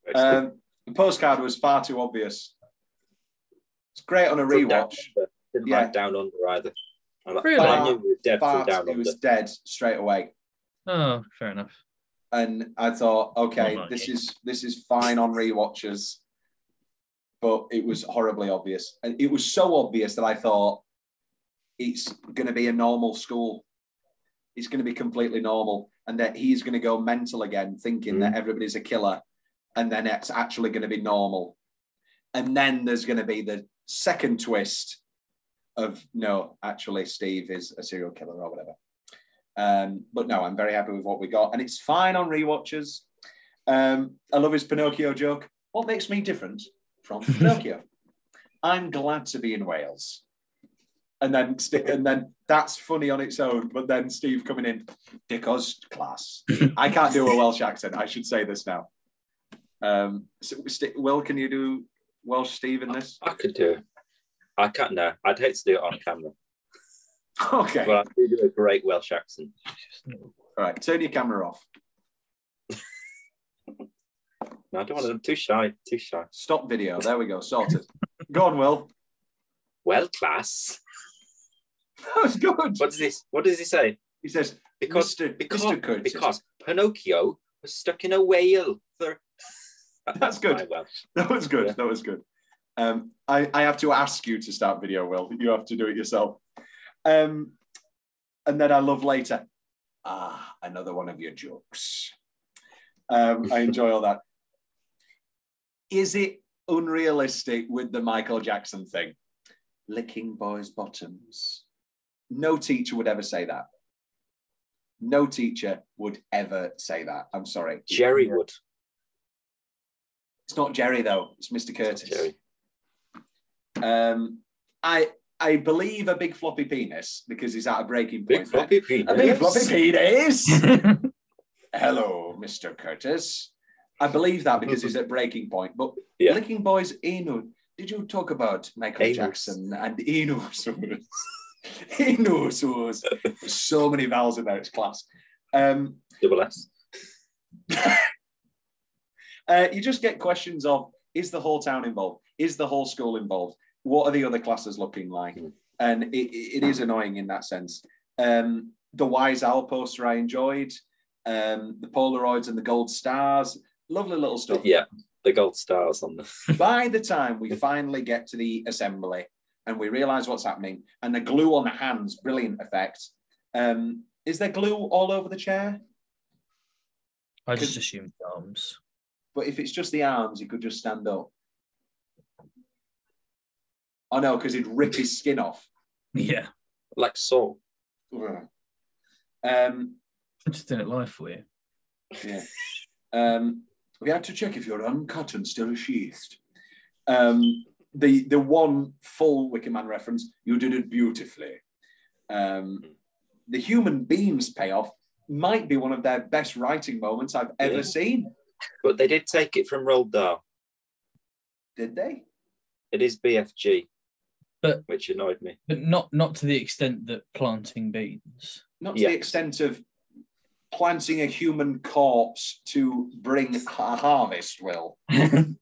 The postcard was far too obvious. It's great on a rewatch. Didn't like Down Under either. Really? I knew he was dead from Down Under. He was dead straight away. Oh, fair enough. And I thought, okay, this is fine on rewatches, but it was horribly obvious. And it was so obvious that I thought it's going to be a normal school. It's going to be completely normal. And that he's going to go mental again, thinking that everybody's a killer. And then it's actually going to be normal. And then there's going to be the second twist of, no, actually, Steve is a serial killer or whatever. But no, I'm very happy with what we got. And it's fine on rewatches. I love his Pinocchio joke. What makes me different from Pinocchio? I'm glad to be in Wales. And then that's funny on its own. But then Steve coming in, because class. I can't do a Welsh accent. I should say this now. Will, can you do Welsh Steve in this? I could do it. I can't now. I'd hate to do it on camera. Okay. But I do a great Welsh accent. All right, turn your camera off. No, I don't want to. Too shy. Stop video. There we go. Sorted. Go on, Will. Well, class. That was good. What does he say? He says, because Curtis. Pinocchio was stuck in a whale. That's good. That was good. Yeah. That was good. I have to ask you to start video, Will. You have to do it yourself. And then I love later. Another one of your jokes. I enjoy all that. Is it unrealistic with the Michael Jackson thing? Licking boys' bottoms. No teacher would ever say that. No teacher would ever say that. I'm sorry. Jerry would. It's not Jerry, though. It's Mr. Curtis. Jerry. I believe a big floppy penis, because he's at a breaking point. Big floppy penis. A big floppy penis. Hello, Mr. Curtis. I believe that because he's at breaking point. But licking boys' anus. Did you talk about Michael Jackson and anus? Anus. So many vowels in there. It's class. Double S. You just get questions of, is the whole town involved? Is the whole school involved? What are the other classes looking like? And it is annoying in that sense. The Wise Owl poster I enjoyed. The Polaroids and the gold stars. Lovely little stuff. Yeah, the gold stars on the... By the time we finally get to the assembly and we realise what's happening, and the glue on the hands, brilliant effect. Is there glue all over the chair? I just assumed the arms. But if it's just the arms, he could just stand up. Oh no, because he'd rip his skin off. Yeah. Like Saul. I'm just doing it live for you. Yeah. We had to check if you're uncut and still sheathed. The one full Wicker Man reference, you did it beautifully. The human beings payoff might be one of their best writing moments I've ever seen. But they did take it from Roald Dahl. Did they? It is BFG, but which annoyed me. But not to the extent that planting beans. Not to the extent of planting a human corpse to bring a harvest, Will. And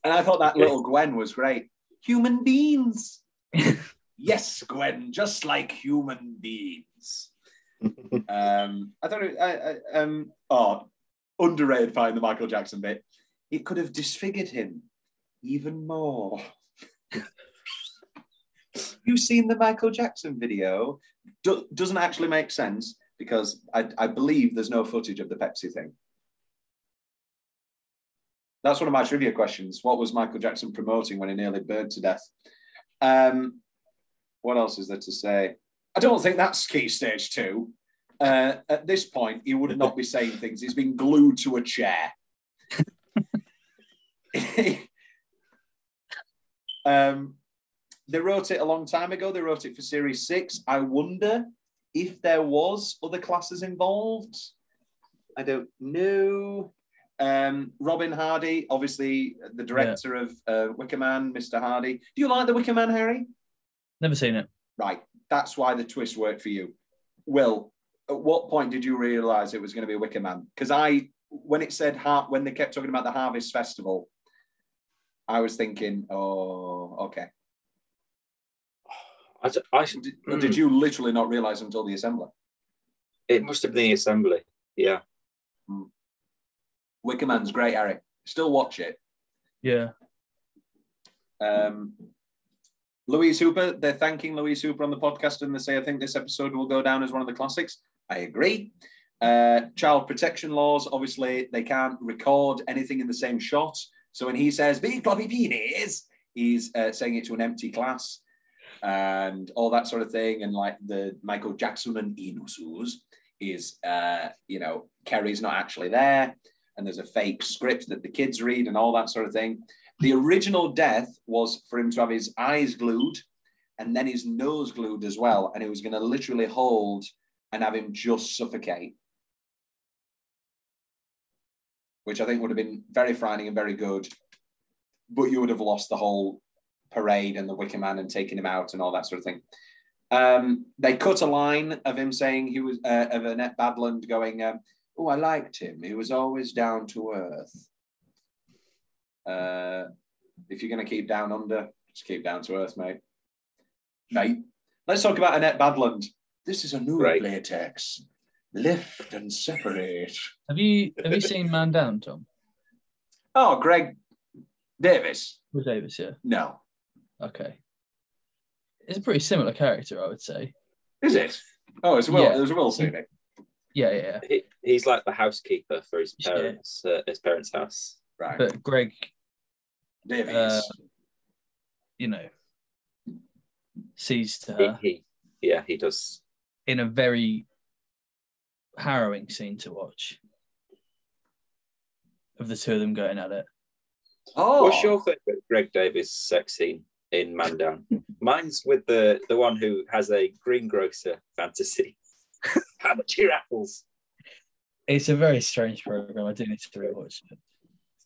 I thought that little Gwen was great. Human beings. Yes, Gwen, just like human beings. I thought underrated find the Michael Jackson bit. It could have disfigured him even more. You've seen the Michael Jackson video? Doesn't actually make sense because I believe there's no footage of the Pepsi thing. That's one of my trivia questions. What was Michael Jackson promoting when he nearly burned to death? What else is there to say? I don't think that's Key Stage 2. At this point, he would not be saying things. He's been glued to a chair. They wrote it a long time ago. They wrote it for Series 6. I wonder if there was other classes involved. I don't know. Robin Hardy, obviously the director of Wicker Man, Mr. Hardy. Do you like the Wicker Man, Harry? Never seen it. Right. That's why the twist worked for you. Will, at what point did you realise it was going to be a Wicker Man? Because when they kept talking about the Harvest Festival, I was thinking, oh, okay. Did you literally not realise until the assembly? It must have been the assembly, yeah. Wicker Man's great, Harry. Still watch it. Yeah. Louise Hooper, they're thanking Louise Hooper on the podcast and they say, I think this episode will go down as one of the classics. I agree. Child protection laws, obviously, they can't record anything in the same shot. So when he says, big floppy penis, he's saying it to an empty class and all that sort of thing. And like the Michael Jackson and Inusus is, Kerry's not actually there. And there's a fake script that the kids read and all that sort of thing. The original death was for him to have his eyes glued and then his nose glued as well. And he was going to literally hold and have him just suffocate, which I think would have been very frightening and very good. But you would have lost the whole parade and the Wicker Man and taking him out and all that sort of thing. They cut a line of him saying he was, of Annette Badland going, oh, I liked him. He was always down to earth. If you're going to keep down under, just keep down to earth, mate. Let's talk about Annette Badland. This is a new latex. Lift and separate. Have you seen Man Down, Tom? Oh, Greg Davis. With Davis, yeah. No. Okay. It's a pretty similar character, I would say. Is it? Oh, it's Will. Yeah. There's Will seen it. Yeah. He's like the housekeeper for his parents' house. Right. But Greg Davies, sees to her. He does. In a very harrowing scene to watch of the two of them going at it. Oh, what's your favourite Greg Davies sex scene in Man Down? Mine's with the one who has a greengrocer fantasy. How much are your apples? It's a very strange program. I do need to rewatch it.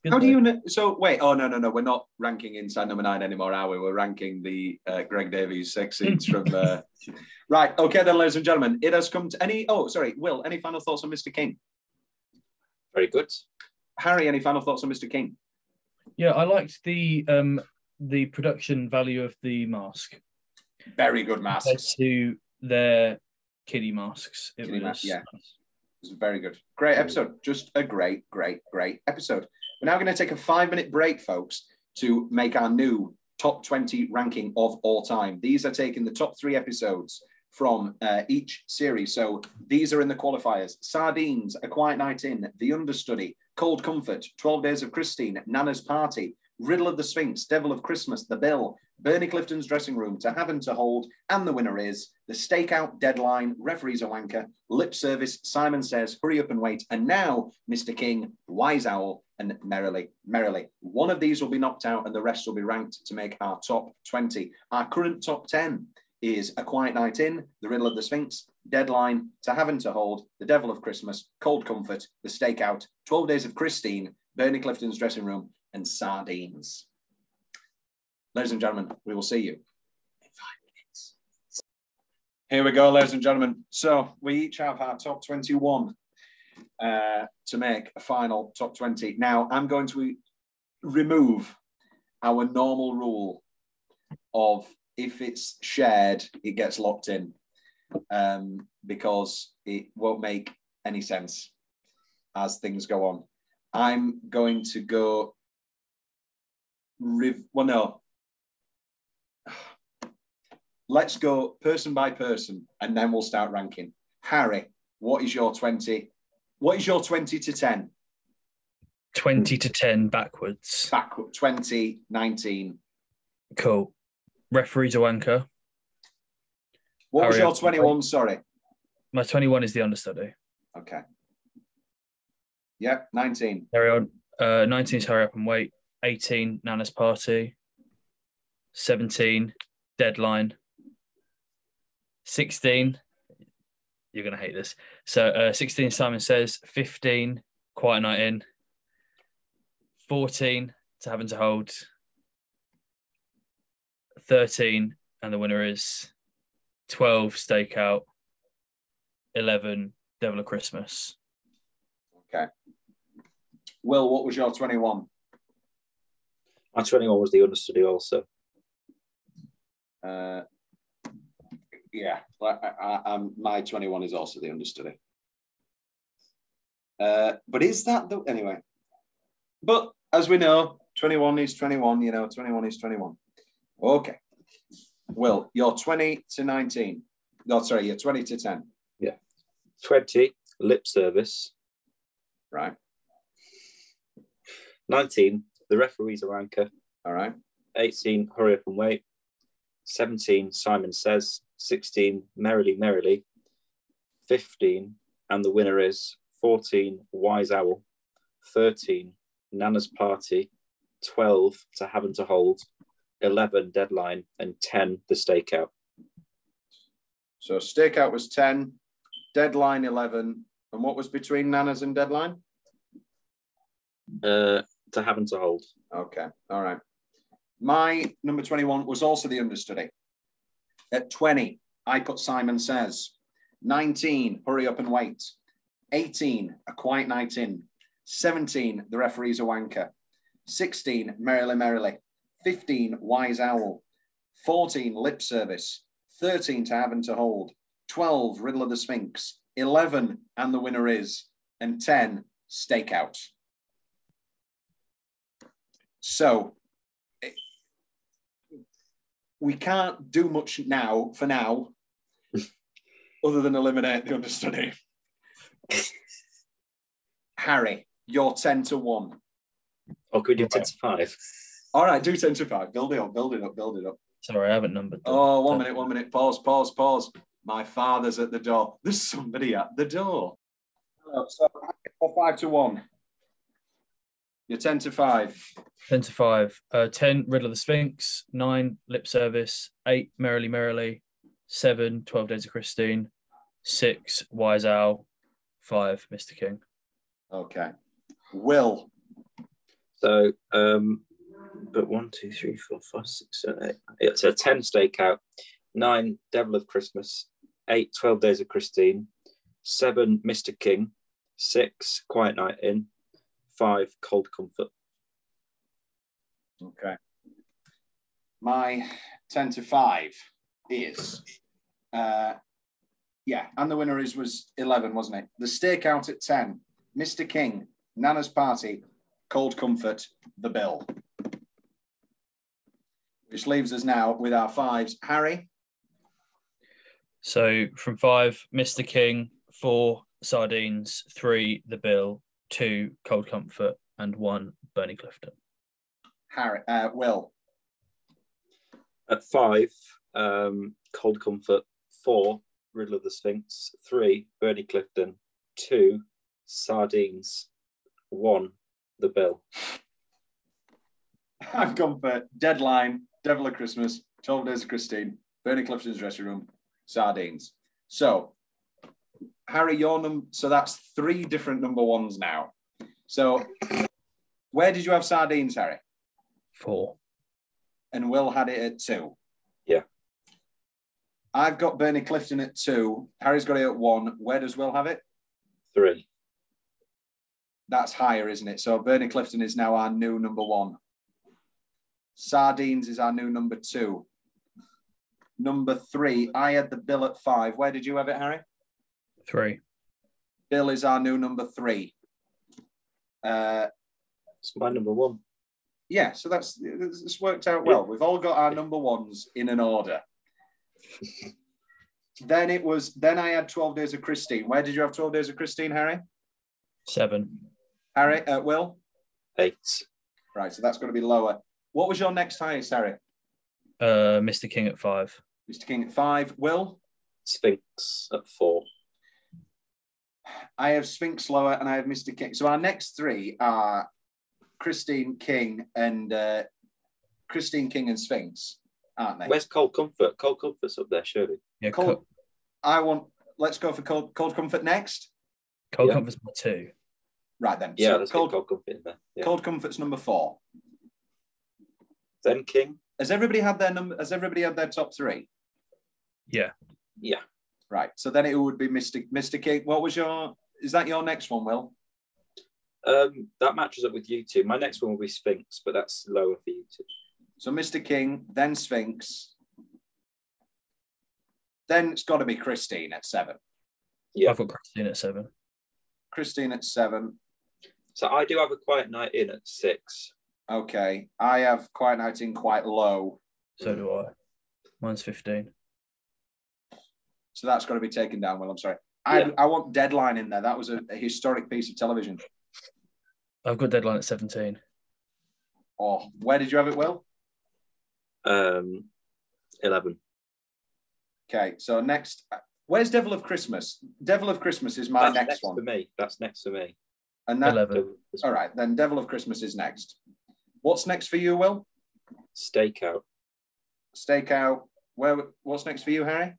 How do you know? So wait, oh no, we're not ranking Inside Number 9 anymore, are we? We're ranking the Greg Davies sex scenes from. Right, okay then, ladies and gentlemen, it has come to Will, any final thoughts on Mr. King? Very good. Harry, any final thoughts on Mr. King? Yeah, I liked the production value of the mask. Very good masks. Compared to their kiddie masks. It was very good. Great episode. Just a great episode. We're now going to take a 5-minute break, folks, to make our new top 20 ranking of all time. These are taking the top 3 episodes from each series. So these are in the qualifiers. Sardines, A Quiet Night In, The Understudy, Cold Comfort, 12 Days of Christine, Nana's Party, Riddle of the Sphinx, Devil of Christmas, The Bill, Bernie Clifton's Dressing Room, To Have and to Hold, and the winner is The Stakeout, Deadline, Referee's a Wanker, Lip Service, Simon Says, Hurry Up and Wait, and now Mr. King, Wise Owl, and Merrily. One of these will be knocked out and the rest will be ranked to make our top 20. Our current top 10 is A Quiet Night In, The Riddle of the Sphinx, Deadline, To Have and to Hold, The Devil of Christmas, Cold Comfort, The Stakeout, 12 Days of Christine, Bernie Clifton's Dressing Room, and Sardines. Ladies and gentlemen, we will see you in 5 minutes. Here we go, ladies and gentlemen. So we each have our top 21 to make a final top 20. Now, I'm going to remove our normal rule of if it's shared, it gets locked in because it won't make any sense as things go on. I'm going to go... Let's go person by person and then we'll start ranking. Harry, what is your 20? What is your 20 to 10? 20 to 10 backwards. 2019. Cool. Referee's a wanker. What was your 21? Sorry. My 21 is The Understudy. Okay. Yep, 19. Carry on. 19 is Hurry Up and Wait. 18, Nana's Party. 17, Deadline. 16, you're going to hate this. So 16, Simon Says. 15, Quiet Night In. 14, To Have and to Hold. 13, and the winner is 12, Stakeout. 11, Devil of Christmas. Okay. Will, what was your 21? My 21 was The Understudy also. Yeah, my 21 is also The Understudy. But is that the... Anyway. But as we know, 21 is 21, 21 is 21. Okay. Will, you're 20 to 19. No, sorry, you're 20 to 10. Yeah. 20, Lip Service. Right. 19, The Referee's a Wanker. All right. 18, Hurry Up and Wait. 17, Simon Says. 16, Merrily. 15, and the winner is 14, Wise Owl. 13, Nana's Party. 12, To Have and to Hold. 11, Deadline, and 10, The Stakeout. So Stakeout was 10, Deadline 11, and what was between Nana's and Deadline? To Have and to Hold. Okay, all right. My number 21 was also The Understudy. At 20, I put Simon Says. 19, Hurry Up and Wait. 18, A Quiet Night In. 17, The Referee's a Wanker. 16, Merrily. 15, Wise Owl. 14, Lip Service. 13, To Have and to Hold. 12, Riddle of the Sphinx. 11, and the winner is. And 10, Stakeout. So we can't do much for now, other than eliminate The Understudy. Harry, you're 10 to 1. Or could we do 10 to 5? All right, do 10 to 5. Build it up. Sorry, I haven't numbered them. Oh, 1 minute. Pause. My father's at the door. There's somebody at the door. So 5 to 1. You're 10 to 5. 10 to 5. 10, Riddle of the Sphinx. 9, Lip Service. 8, Merrily. 7, 12 Days of Christine. 6, Wise Owl. 5, Mr. King. Okay. Will. So, but 1, 2, 3, 4, 5, 6, 7, 8. It's a 10 Stakeout. 9, Devil of Christmas. 8, 12 Days of Christine. 7, Mr. King. 6, Quiet Night In. 5, Cold Comfort. Okay. My 10 to 5 is, and the winner was 11, wasn't it? The Stakeout at 10, Mr. King, Nana's Party, Cold Comfort, The Bill. Which leaves us now with our 5s. Harry? So from 5, Mr. King, 4, Sardines, 3, The Bill, 2, Cold Comfort, and 1, Bernie Clifton. Will. At 5, Cold Comfort. 4, Riddle of the Sphinx. 3, Bernie Clifton. 2, Sardines. 1, The Bill. I've gone for Deadline, Devil of Christmas, 12 Days of Christine, Bernie Clifton's Dressing Room, Sardines. So, Harry, so that's 3 different number ones now. So, where did you have Sardines, Harry? 4. And Will had it at 2. Yeah. I've got Bernie Clifton at 2. Harry's got it at 1. Where does Will have it? 3. That's higher, isn't it? So Bernie Clifton is now our new number 1. Sardines is our new number 2. Number 3, I had The Bill at 5. Where did you have it, Harry? 3. Bill is our new number 3. It's my number 1. Yeah, so it's worked out well. We've all got our number 1s in an order. Then I had 12 Days of Christine. Where did you have 12 Days of Christine, Harry? 7. Harry, Will? 8. Right, so that's going to be lower. What was your next highest, Harry? Mr. King at 5. Mr. King at 5. Will? Sphinx at 4. I have Sphinx lower and I have Mr. King. So our next 3 are Christine King and Sphinx, aren't they? Where's Cold Comfort? Cold Comfort's up there, surely. Yeah, let's go for Cold Comfort next. Cold Comfort's my 2. Right then. Yeah, so let's get Cold Comfort in there. Yeah. Cold Comfort's number 4. Then King. Has everybody had their top 3? Yeah. Yeah. Right. So then it would be Mr. King. Is that your next one, Will? That matches up with you two. My next one will be Sphinx, but that's lower for you two. So Mr. King, then Sphinx. Then it's got to be Christine at 7. Yeah. I've got Christine at 7. Christine at 7. So I do have a Quiet Night In at 6. Okay. I have Quiet Night In quite low. So do I. Mine's 15. So that's got to be taken down, Will. I'm sorry. I want Deadline in there. That was a historic piece of television. I've got Deadline at 17. Oh, where did you have it, Will? 11. Okay, so next, where's Devil of Christmas? Devil of Christmas is my next one. That's next for me. And that, 11. All right, then Devil of Christmas is next. What's next for you, Will? Stakeout. What's next for you, Harry?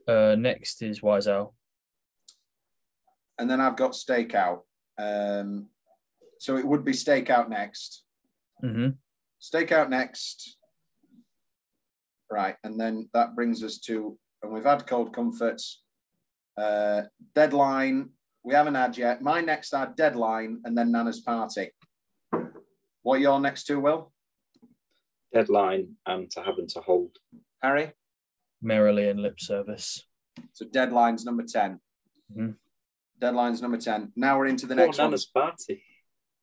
Next is Wise Owl. And then I've got Stakeout. So it would be Stakeout next. Mm-hmm. Stakeout next. Right, and then that brings us to, and we've had Cold Comforts. Deadline, we haven't had yet. My next are Deadline and then Nana's Party. What are your next two, Will? Deadline and To Have and To Hold. Harry? Merrily and Lip Service. So Deadline's number 10. Mm-hmm. Deadline's number 10. Now we're into the next one. Nana's Party.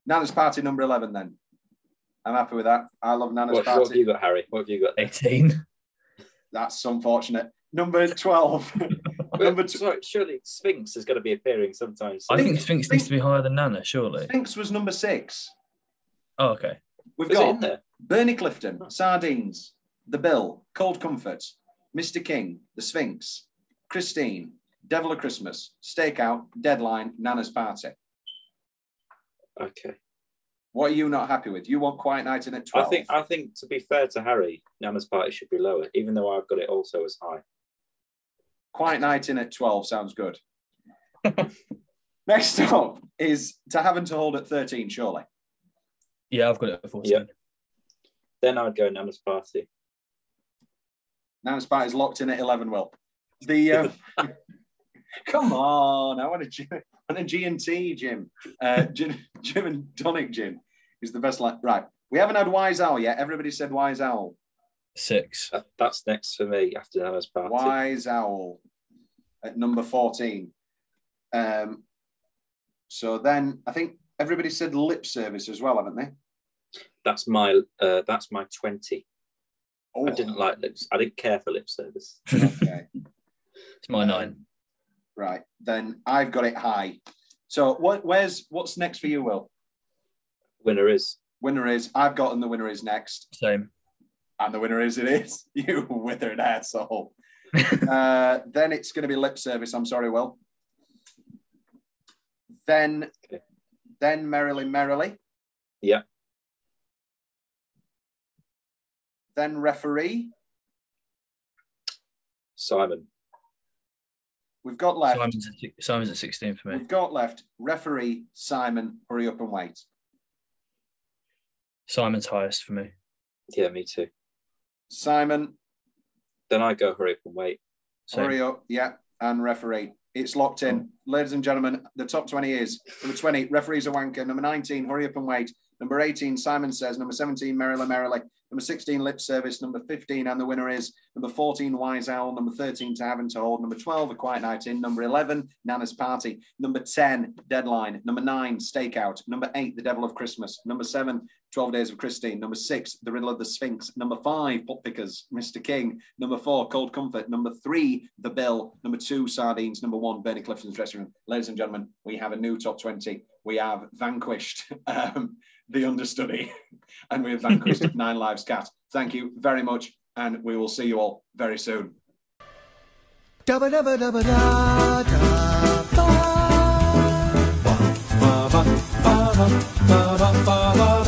Nana's Party number 11 then. I'm happy with that. I love Nana's Party. What have you got, Harry? What have you got? 18. That's unfortunate. Number 12. Sorry, surely Sphinx is going to be appearing sometimes. I think Sphinx needs to be higher than Nana, surely. Sphinx was number 6. Oh, okay. We've Was it in got there? Bernie Clifton, Sardines, The Bill, Cold Comfort, Mr. King, The Sphinx, Christine, Devil of Christmas, Stakeout, Deadline, Nana's Party. Okay. What are you not happy with? You want Quiet Night in at 12? I think to be fair to Harry, Nana's Party should be lower, even though I've got it also as high. Quiet Night in at 12 sounds good. Next up is To Have and To Hold at 13, surely. Yeah, I've got it at 14. Yeah. Then I'd go Nana's Party. Nana's Party is locked in at 11, Will. The come on, I want a G&T, Jim. Jim and Tonic Gin is the best. Right, we haven't had Wise Owl yet. Everybody said Wise Owl. 6. That's next for me after Nana's Party. Wise Owl at number 14. So then I think everybody said Lip Service as well, haven't they? That's my 20. Oh. I didn't like lips. I didn't care for Lip Service. Okay. It's my 9. Right. Then I've got it high. So what's next for you, Will? Winner is. Winner is. I've gotten the winner is next. Same. And the winner is it is. You withered asshole. Then it's going to be lip service. I'm sorry, Will. Then Merrily Merrily. Yeah. Then referee. Simon. We've got left. Simon's at 16 for me. We've got left referee, Simon, hurry up and wait. Simon's highest for me. Yeah, me too. Simon. Then I go hurry up and wait. Same. Hurry up, yeah, and referee. It's locked in. Ladies and gentlemen, the top 20 is number 20, referee's a wanker. Number 19, hurry up and wait. Number 18, Simon Says. Number 17, Merrily Merrily. Number 16, Lip Service. Number 15, and the winner is. Number 14, Wise Owl. Number 13, To Have and To Hold. Number 12, A Quiet Night In. Number 11, Nana's Party. Number 10, Deadline. Number 9, Stakeout. Number 8, The Devil of Christmas. Number 7, 12 Days of Christine. Number 6, The Riddle of the Sphinx. Number 5, Pot Pickers, Mr. King. Number 4, Cold Comfort. Number 3, The Bill. Number 2, Sardines. Number 1, Bernie Clifton's Dressing Room. Ladies and gentlemen, we have a new top 20. We have vanquished the understudy, and we have vanquished 9 Lives Cat. Thank you very much, and we will see you all very soon. Dabba dabba dabba da da ba ba ba ba ba ba ba ba ba.